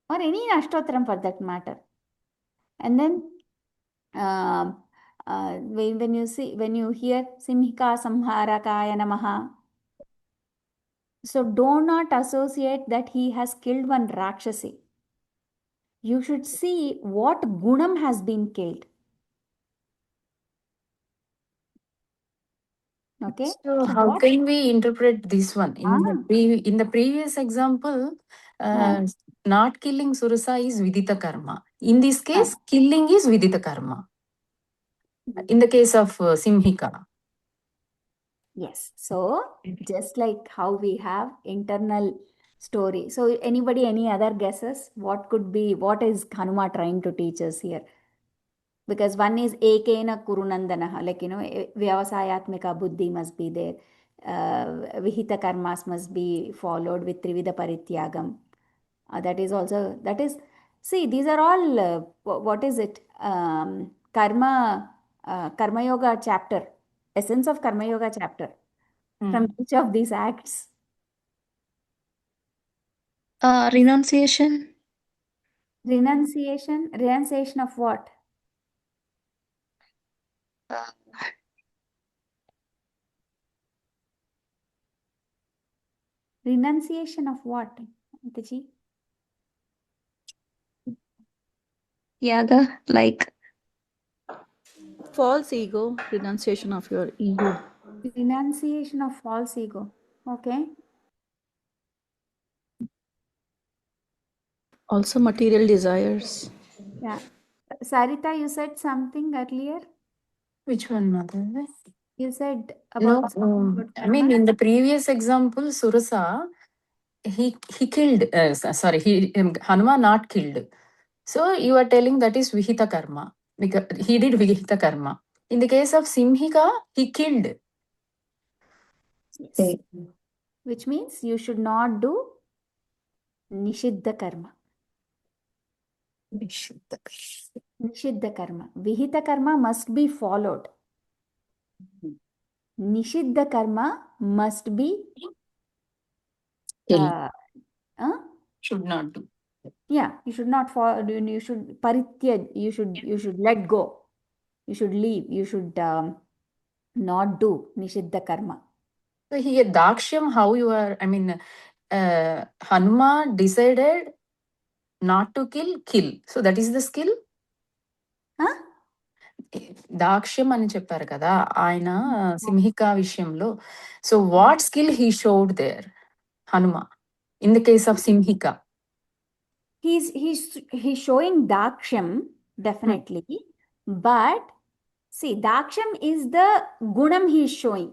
or any Ashtottaram for that matter. And then when you hear Simhika Samharakaya Namaha, so do not associate that he has killed one Rakshasi. You should see what gunam has been killed. Okay. So So how what? can we interpret this one? In the previous example, not killing Surasa is Vidita karma. In this case, killing is Vidita karma. In the case of Simhika. Yes. So just like how we have internal story. So anybody, any other guesses? What is Hanuma trying to teach us here? Because one is ekena kurunandanaha, like, vyavasayatmika buddhi must be there. Vihita karmas must be followed with trivida parityagam. See, these are all, what is it? Karma Yoga chapter, essence of Karma Yoga chapter from each of these acts. Renunciation. Renunciation of what? Renunciation of what, Antaji? Yaga, like False ego, renunciation of your ego. Renunciation of false ego. Okay. Also material desires. Yeah. Sarita, you said something earlier. Which one, Mother? You said No, about I mean, in the previous example, Surasa, he killed, Hanuman not killed. So you are telling that is Vihita karma, because he did Vihita karma. In the case of Simhika, he killed. Yes. Which means you should not do Nishiddha karma. Nishiddha karma. Vihita karma must be followed. Nishiddha karma must be Kill. Should not do. Yeah, you should not follow. You should parityaj. You should let go. You should leave. You should not do nishiddha karma. So here, Dakshyam, how you are, I mean, Hanuma decided not to kill. So that is the skill. Huh? దాక్ష్యం అని చెప్పారు కదా ఆయన సింహిక విషయంలో. So what skill he showed there Hanuma in the case of Simhika? He's showing daksham definitely, but see, daksham is the gunam he is showing.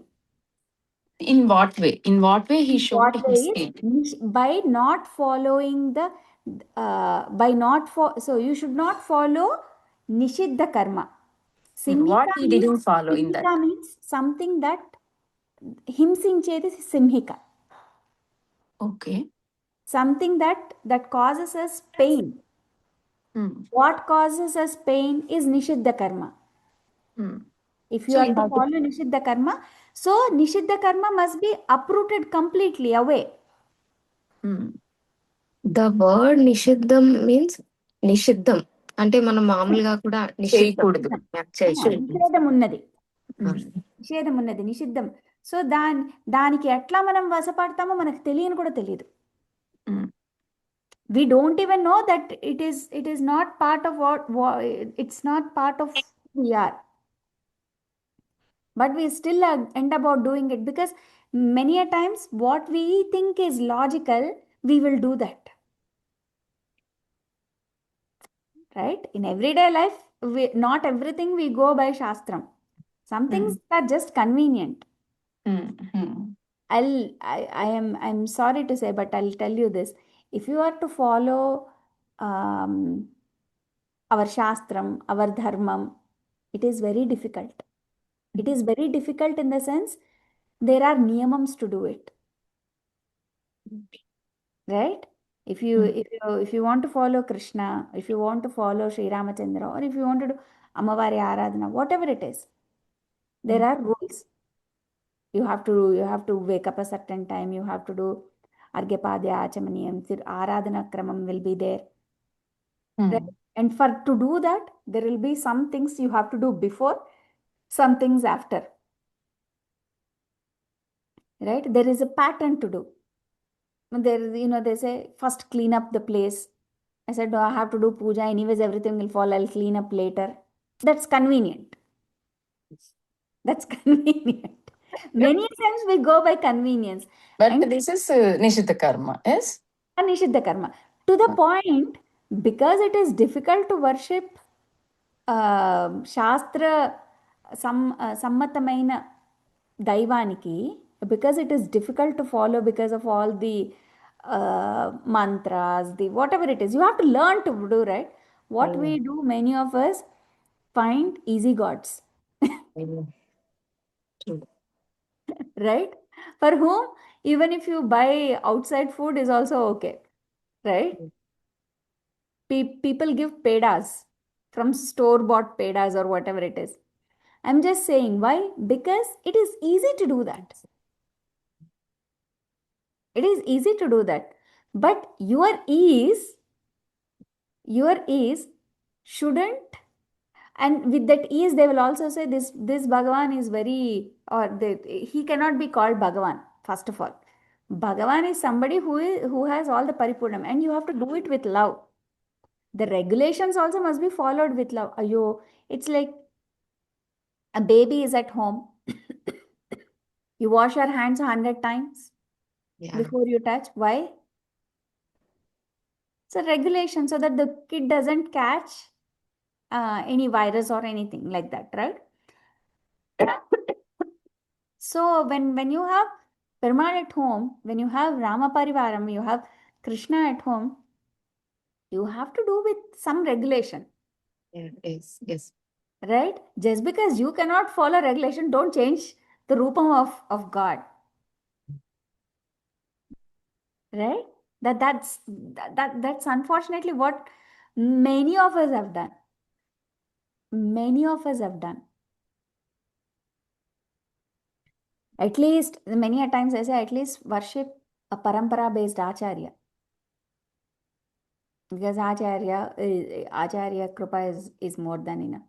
In what way? In what way he showed What his way skill? is by not following the by not for so you should not follow nishiddha karma. What Simhika he means, didn't follow in that? Simhika means something that himsinchedi simhika. Okay. Something that causes us pain. What causes us pain is nishiddha karma. If you So are you to have to- follow nishiddha karma, so nishiddha karma must be uprooted completely away. The word nishiddham means నిషిద్ధం అంటే మనం మామూలుగా కూడా నిషిద్ధం చేయకూడదు. నిషేధం ఉన్నది. నిషేధం ఉన్నది, నిషిద్ధం. సో దానికి ఎట్లా మనం వశపడతామో మనకు తెలియని కూడా తెలియదు. We don't even know that it is not part of what it's not part of who we are. But we still end about doing it because many a times what we think is logical, we will do that. Right? In everyday life, not everything we go by Shastram. Some things are just convenient. I'm sorry to say, but I'll tell you this. If you are to follow our Shastram, our Dharmam, it is very difficult. It is very difficult in the sense there are niyamams to do it. Right? If you want to follow Krishna, if you want to follow Sri Ramachandra, or if you want to do Amavari Aradhana, whatever it is, there are rules. You have to wake up a certain time. You have to do Argyapadya Achamaniyam. Aradhana Kramam will be there. Right? And for to do that, there will be some things you have to do before, some things after. Right? There is a pattern to do. They say first clean up the place. I said, I have to do puja. Anyways, everything will fall. I'll clean up later. That's convenient. That's convenient. Many times we go by convenience. But this is Nishita karma, yes? Nishidha karma. To the point, because it is difficult to worship Shastra Sammatamaina Daivaniki, because it is difficult to follow because of all the mantras, the whatever it is. You have to learn to do, right? What we do, many of us find easy gods. Right? For whom, even if you buy outside food is also okay. Right? People give pedas from store-bought pedas or whatever it is. I'm just saying, why? Because it is easy to do that. It is easy to do that. But your ease shouldn't, and with that ease, they will also say this Bhagavan is very, or he cannot be called Bhagavan, first of all. Bhagavan is somebody who has all the paripurnam, and you have to do it with love. The regulations also must be followed with love. Ayo, it's like a baby is at home. You wash your hands 100 times before you touch. Why? It's a regulation so that the kid doesn't catch any virus or anything like that, right? So when you have Perumal at home, when you have Rama Parivaram, you have Krishna at home, you have to do with some regulation. Yes. Right? Just because you cannot follow regulation, don't change the rupam of God. Right? That's unfortunately what many of us have done. Many of us have done. At least, many a times I say, at least worship a parampara based acharya. Because acharya kripa is more than enough.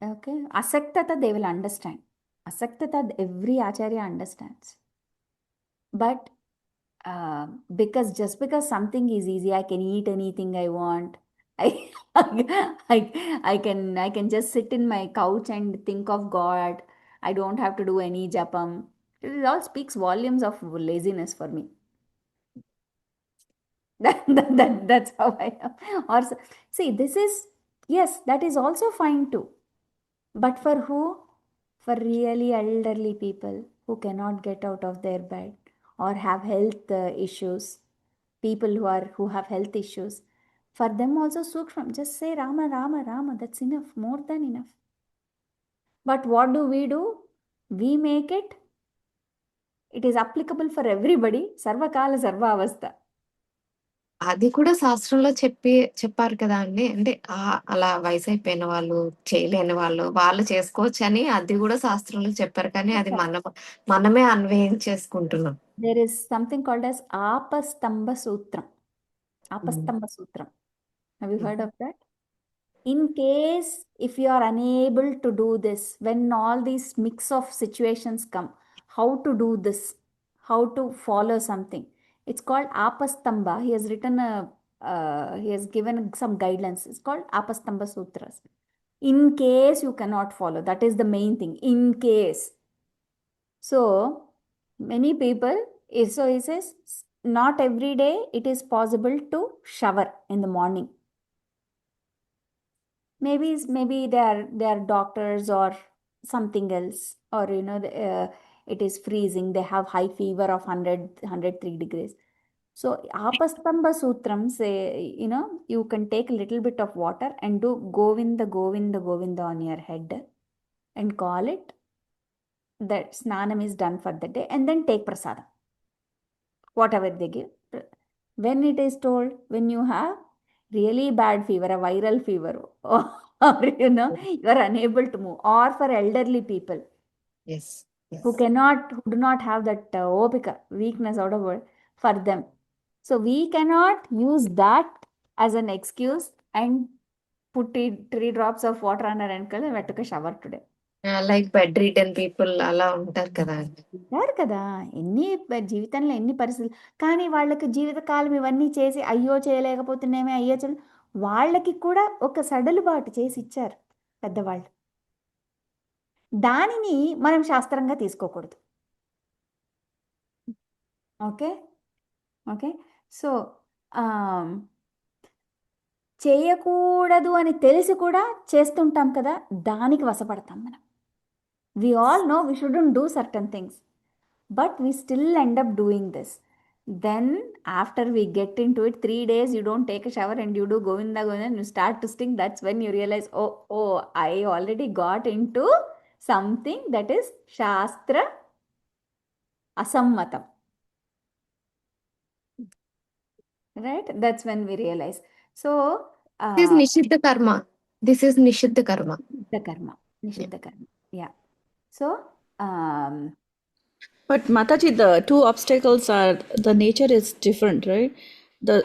Okay, asaktata they will understand. Asaktata every acharya understands. But just because something is easy, I can eat anything I want. I, I can just sit in my couch and think of God. I don't have to do any japam. It all speaks volumes of laziness for me. That's how I am. Or see, this is, yes, that is also fine too. But for who? For really elderly people who cannot get out of their bed or have health issues, people who have health issues. For them also Sukshma, just say Rama, Rama, Rama, that's enough, more than enough. But what do? We make it is applicable for everybody, Sarvakala Sarva Avastha. అది కూడా శాస్త్రంలో చెప్పారు కదా అండి. అంటే అలా వయసు అయిపోయిన వాళ్ళు, చేయలేని వాళ్ళు చేసుకోవచ్చని అది కూడా శాస్త్రంలో చెప్పారు. కానీ అది మనమే అన్వయించేసుకుంటున్నాం. There is something called as Apastamba Sutram. Apastamba Sutram. Have you heard of that? In case if you are unable to do this, when all these mix of situations come, how to do this, how to follow something, it's called Apastamba. He has written he has given some guidelines. It's called Apastamba Sutras. In case you cannot follow, that is the main thing. In case. So many people, so he says, not every day it is possible to shower in the morning. Maybe they are doctors or something else, or it is freezing, they have high fever of 103 degrees. So Apastamba Sutram say, you can take a little bit of water and do Govinda Govinda Govinda on your head and call it that snanam is done for the day, and then take prasadam, whatever they give. When it is told, when you have really bad fever, a viral fever, or you are unable to move, or for elderly people who do not have that opika, weakness out of word, for them. So we cannot use that as an excuse and put 3 drops of water on our ankle and I took a shower today. Like bed return people అలా ఉంటారు కదా. ఉంటారు కదా, జీవితంలో ఎన్ని పరిస్థితులు. కానీ వాళ్ళకి జీవితకాలం ఇవన్నీ చేసి అయ్యో చేయలేకపోతున్నామే, అయ్యో వాళ్ళకి కూడా ఒక సడలుబాటు చేసి ఇచ్చారు పెద్దవాళ్ళు. దానిని మనం శాస్త్రంగా తీసుకోకూడదు. Okay okay. సో చేయకూడదు అని తెలిసి కూడా చేస్తుంటాం కదా, దానికి వశపడతాం మనం. We all know we shouldn't do certain things, but we still end up doing this. Then after we get into it, 3 days you don't take a shower and you do Govinda Govinda and you start to stink. That's when you realize, oh, I already got into something that is Shastra Asammatam. Right? That's when we realize. So this is Nishiddha karma. This is Nishiddha karma. Nishiddha karma. Yeah. So but Mataji, the two obstacles are, the nature is different, right? The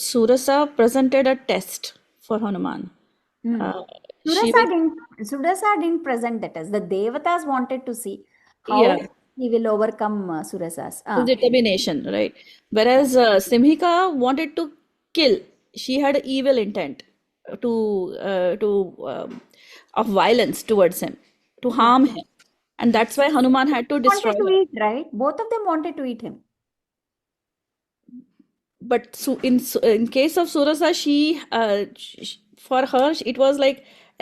Surasa presented a test for Hanuman. Surasa didn't present the test. The Devatas wanted to see how he will overcome Surasas. His determination, right? Whereas Simhika wanted to kill. She had evil intent of violence towards him, to harm him. And that's why Hanuman had to destroy him. Eat, right? Both of them wanted to eat him. But in case of Surasa, for her, it was like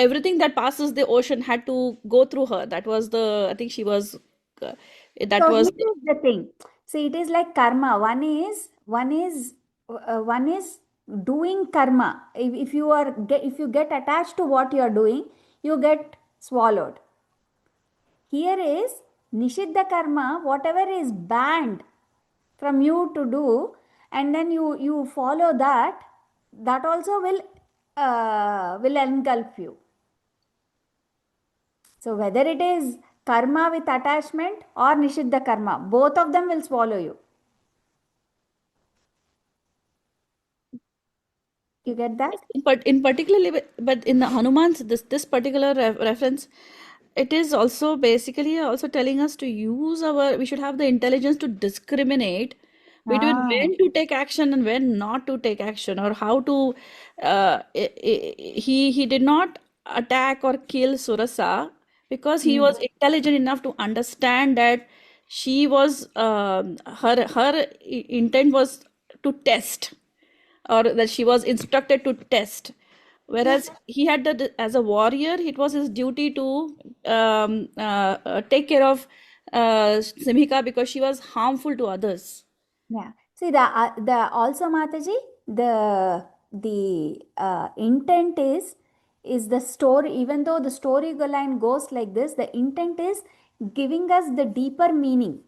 everything that passes the ocean had to go through her. That was I think she was... This is the thing. See, it is like karma. One is doing karma. If you get attached to what you are doing, you get swallowed. Here is Nishiddha karma, whatever is banned from you to do, and then you follow that also will will engulf you. So whether it is karma with attachment or nishiddha karma, both of them will swallow you. You get that? But in particularly, but in the Hanuman's this particular reference, it is also basically also telling us to use we should have the intelligence to discriminate between when to take action and when not to take action, or how to. He did not attack or kill Surasa because he was intelligent enough to understand that she was her intent was to test, or that she was instructed to test, whereas he had as a warrior it was his duty to take care of Simhika because she was harmful to others. Yeah. See, the also Mataji, the intent is the story. Even though the story line goes like this, the intent is giving us the deeper meaning.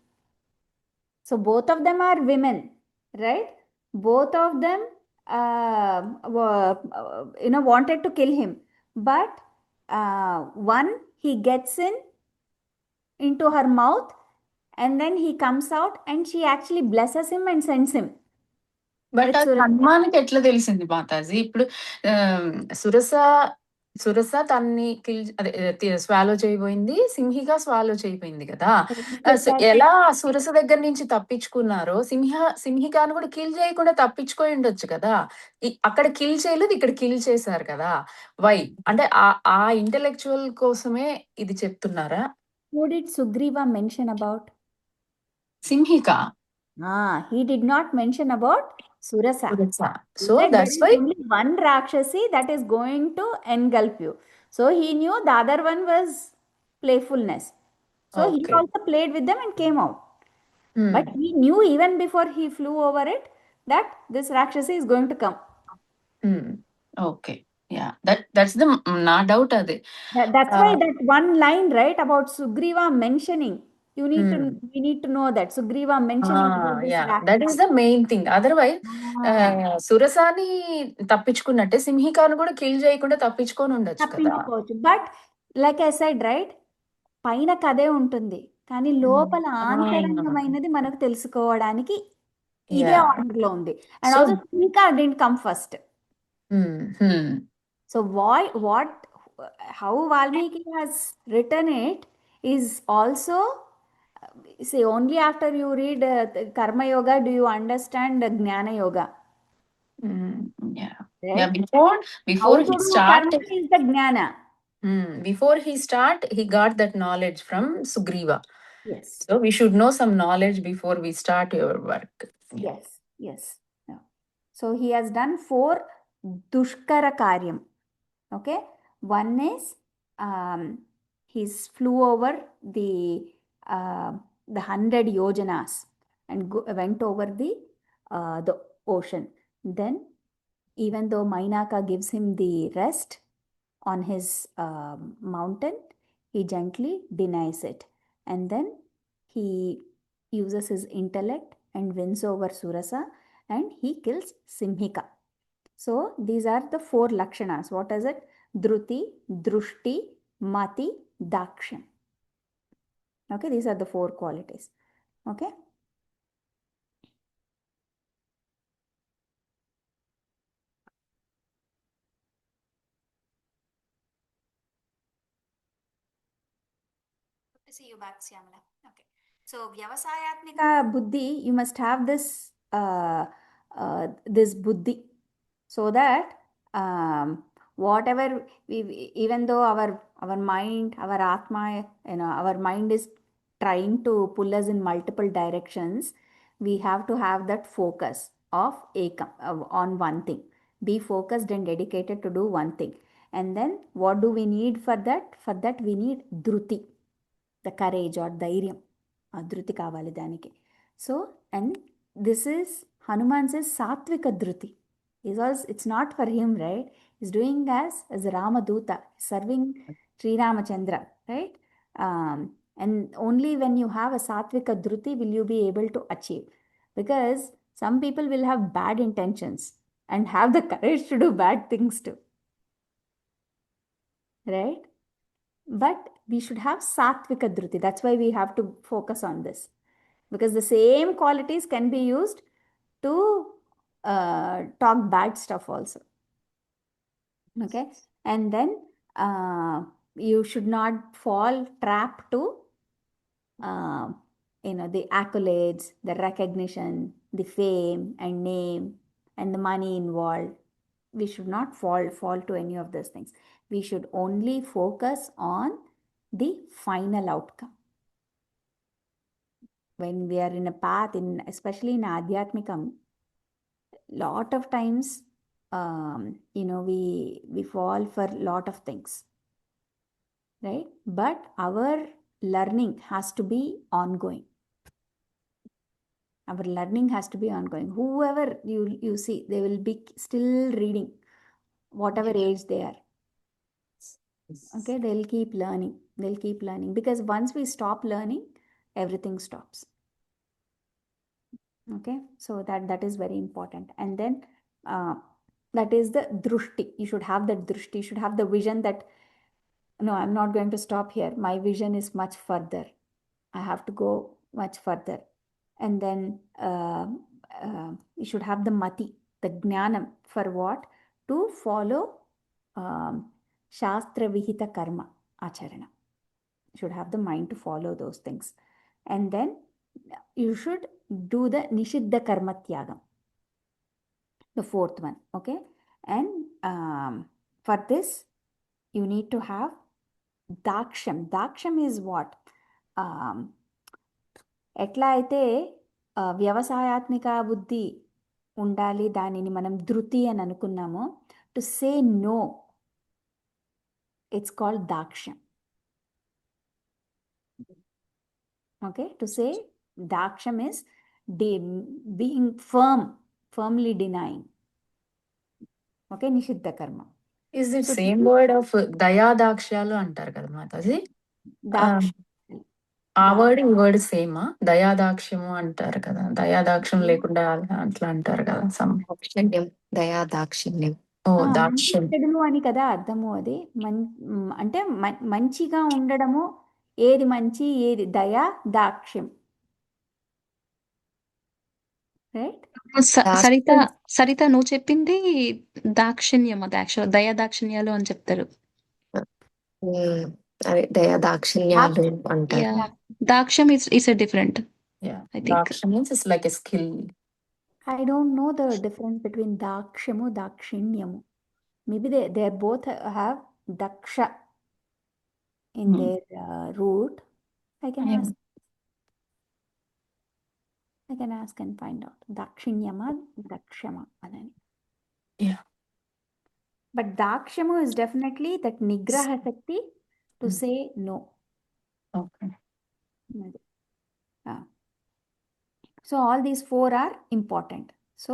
So both of them are women, right? Both of them, wanted to kill him, but one, he gets into her mouth, and then he comes out, and she actually blesses him and sends him. But అది హనుమాన్కి ఎట్లా తెలిసింది మాతాజీ? ఇప్పుడు సురస సురస తన్ని swallow చేయబోయింది, Simhika swallow చేయబోయింది కదా. ఎలా సురస దగ్గర నుంచి తప్పించుకున్నారో సింహికాను కూడా కిల్ చేయకుండా తప్పించుకొని ఉండొచ్చు కదా. అక్కడ కిల్ చేయలేదు, ఇక్కడ కిల్ చేశారు కదా. వై అంటే ఆ ఇంటెలెక్చువల్ కోసమే ఇది చెప్తున్నారా? Who did Sugriva mention about? Simhika. He did not mention about Surasa. So that's why only one Rakshasi that is going to engulf you. So he knew the other one was playfulness. So he also played with them and came out. But he knew even before he flew over it that this Rakshasi is going to come. Okay. Yeah, that's the na doubt adi. That's why that one line, right, about Sugriva mentioning, we need to know that Sugriva mentioning about this Rakshasi. That is the main thing. Otherwise Surasani తప్పించుకున్నట్టే సింహికాను కూడా kill చేయకుండా తప్పించుకొని ఉండొచ్చు కదా. But like I said, right, పైన కథే ఉంటుంది కానీ లోపల ఆంతరంగమైనది మనకు తెలుసుకోవడానికి ఇదే ఆర్డర్ లో ఉంది. And also Simhika didn't come first. So how Valmiki has written it is also, say, only after you read Karma Yoga do you understand Jnana Yoga. Yeah. Right? Yeah, before how he start, karma is the Jnana. Before he start, he got that knowledge from Sugriva. Yes. So we should know some knowledge before we start your work. Yes. Yeah. So he has done 4 dushkara karyam. Okay, one is he flew over the 100 yojanas and went over the ocean. Then, even though Mainaka gives him the rest on his mountain, he gently denies it, and then he uses his intellect and wins over Surasa, and he kills Simhika. So these are the 4 lakshanas. What is it? Dhruti, Drushti, Mati, Daksham. Okay, these are the 4 qualities. Okay. Good to see you back, Syamala. Okay. So Vyavasayatmika Buddhi, you must have this this Buddhi, so that whatever even though our mind, our Atma, our mind is trying to pull us in multiple directions, we have to have that focus of ekam, on one thing. Be focused and dedicated to do one thing. And then what do we need for that? For that we need dhruti, the courage or dhairyam. Dhruti kavali daniki. So, and this is Hanuman says satvika dhruti. It's not for him, right? He's doing as Rama Duta, serving Sri Ramachandra, right? And only when you have a satvika dhruti will you be able to achieve. Because some people will have bad intentions and have the courage to do bad things too. right? But we should have Satvika Dhruti. That's why we have to focus on this. Because the same qualities can be used to talk bad stuff also. Okay? And then you should not fall trap to the accolades, the recognition, the fame and name, and the money involved. We should not fall to any of those things. We should only focus on the final outcome. When we are in a path, especially in Adhyatmikam, lot of times, we fall for a lot of things, right? But our learning has to be ongoing. Our learning has to be ongoing. Whoever you see, they will be still reading, whatever age they are. Okay, they'll keep learning. Because once we stop learning, everything stops. Okay, so that is very important. And then that is the drushti. You should have that drushti. You should have the vision that, no, I'm not going to stop here. My vision is much further. I have to go much further. And then you should have the mati, the jnanam. For what? To follow shastra vihita karma acharana. You should have the mind to follow those things. And then you should do the nishiddha karma tyagam, the fourth one. Okay? And for this, you need to have daksham. Daksham is what? ఎట్లా అయితే వ్యవసాయాత్మిక బుద్ధి ఉండాలి, దానిని మనం ధృతి అని అనుకున్నామో, to say no, it's called dakshyam. Okay, to say dakshyam is being firmly denying. Okay, nishiddha karma. Is it same word of దయాదాక్ష్యాలు అంటారు కదా మాతాజీ? ఆ వర్డ్ ఈ వర్డ్ సేమా? దయాదాక్ష్యము అంటారు కదా, దయాదాక్ష్యం లేకుండా అట్లా అంటారు కదా. దయాదాక్షిణ్యం. చెడును అని కదా అర్థము. అది అంటే మంచిగా ఉండడము. ఏది మంచి, ఏది దయా దాక్ష్యం, రైట్? సరిత నువ్వు చెప్పింది దాక్షిణ్యం, అది యాక్చువల్ దయా దాక్షిణ్యాలు అని చెప్తారు. అదే దయాదాక్షిణ్యాలు అంటారు. Dakshyam is different. Dakshyam means it's like a skill. I don't know the difference between dakshamu, dakshinyamu. Maybe they both have daksha in their root. I can ask and find out. Dakshinyama, dakshama anani. Yeah. But dakshamu is definitely that nigraha shakti to say no. Okay. So all these four are important. So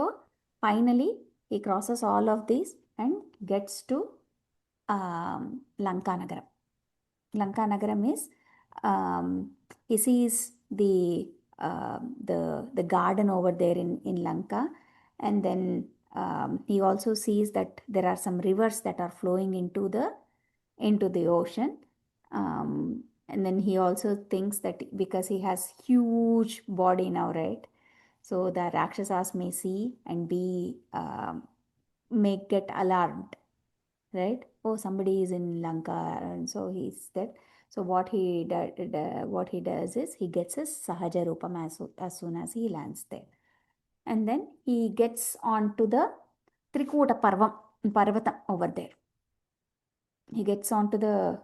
finally he crosses all of these and gets to Lanka Nagaram. Lanka Nagaram is he sees the garden over there in Lanka, and then he also sees that there are some rivers that are flowing into the ocean. And then he also thinks that because he has huge body now, right? So the Rakshasas may see and may get alarmed, right? Oh, somebody is in Lanka, and so he's dead. So what he does is he gets his Sahaja Rupam as soon as he lands there. And then he gets onto the Trikuta Parvatam over there. He gets onto the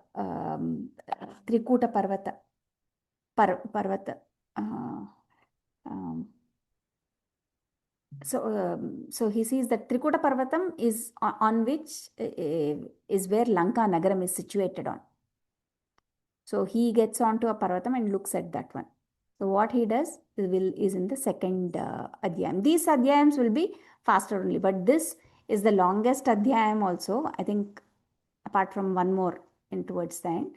Trikuta Parvata. So he sees that Trikuta Parvatam is on which is where Lanka Nagaram is situated on. So he gets onto a Parvatam and looks at that one. So what he does is in the second Adhyayam. These Adhyayams will be faster only, but this is the longest Adhyayam also. I think apart from one more in towards the end,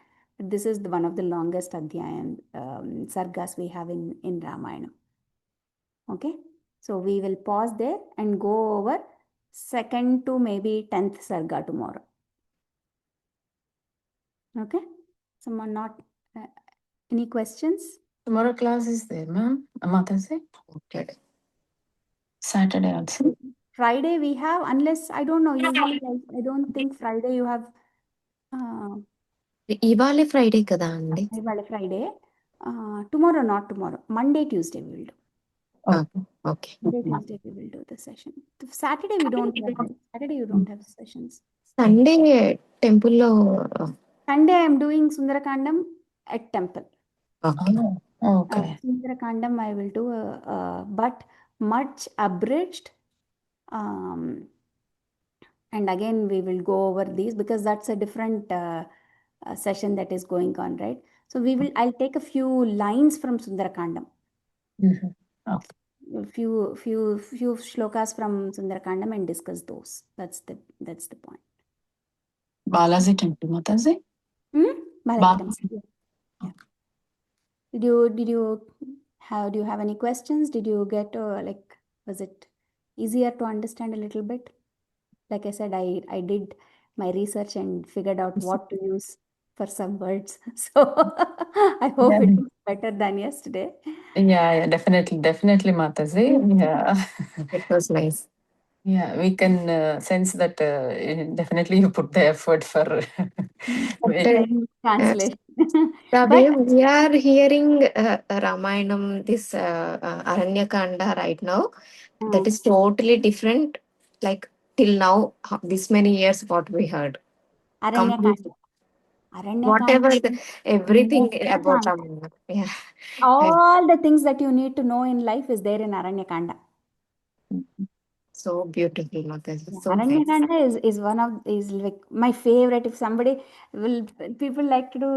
this is one of the longest Adhyayam sargas we have in Ramayana. Okay, so we will pause there and go over 2nd to maybe 10th sarga tomorrow. Okay. Someone not any questions? Tomorrow class is there, ma'am. Mataji. Okay. Saturday also. Friday we have, unless I don't know. Usually, I don't think Friday you have. ఇవాళే Friday కదా అండి. Friday. Tomorrow, not tomorrow. Monday, Tuesday we will do. Okay. Monday, Tuesday we will do the session. Saturday we don't have. Saturday you don't have sessions. Sunday టెంపుల్లో. Sunday I am doing Sundara Kandam at temple. Okay. Sundara Kandam I will do, but much abridged. And again we will go over these because that's a different session that is going on, right? So I'll take a few lines from Sundara Kandam. Okay. Few shlokas from Sundara Kandam and discuss those. That's the point. Balaji temple, Mataji. Balaji temple. Yeah. Do you have any questions? Did you get was it easier to understand a little bit? Like I said, I did my research and figured out what to use for some words. So I hope it was better than yesterday. Yeah, definitely, Mataji. Yeah. It was nice. Yeah, we can sense that definitely you put the effort for Translation. The But way we are hearing Ramayanam, this Aranya Kanda right now, that is totally different. Like till now, this many years, what we heard. Aranya Kanda. Whatever everything about Ramayana. Yeah. All the things that you need to know in life is there in Aranya Kanda. So beautiful, Mataji. So Aranya nice. Kanda is like my favorite. If people like to do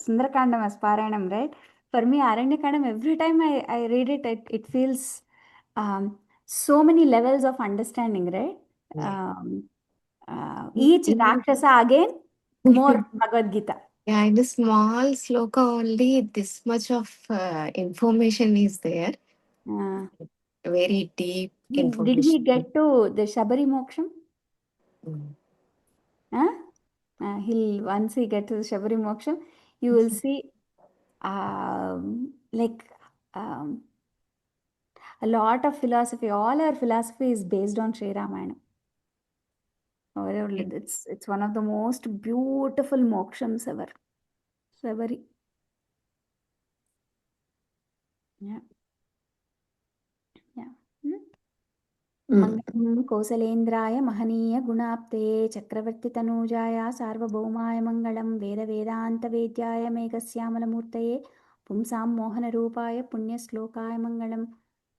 Sundara Kandam as Parayanam, right? For me, Aranya Kandam, every time I read it, it feels so many levels of understanding, right? Each Rakshasa again, more Bhagavad Gita. Yeah, in the small sloka only this much of information is there. Very deep information. Did we get to the Shabari Moksham? Once he gets to the Shabari Moksham, you will see a lot of philosophy. All our philosophy is based on Sri Ramayana. It's one of the most beautiful mokshams ever. Shabari. Yeah. मंगलम कौसलेन्द्राय महनीय गुणाप्ते चक्रवर्ती तनूजाय सार्वभौमाय मंगलम वेद वेदांत वेद्याय मेघश्यामलमूर्तये पुंसां मोहनरूपाय पुण्यश्लोकाय मंगलम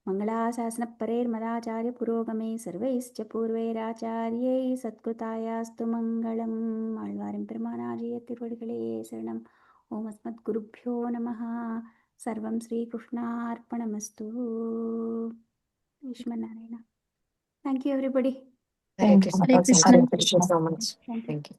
मंगलाशासन परेर्मदाचार्य पुरोगमे सर्वैश्च पूर्वैराचार्यै सत्कृतायास्तु मंगलम आழ்வாரின் பெருமானாகிய திருவடிகளே சரணம் ஓம் அஸ்மத்குருभ्यो நமः सर्वं श्रीकृष्णार्पणमस्तु ईश्वरनारायण. Thank you, everybody. Thank you so much. Thank you so much. Thank you.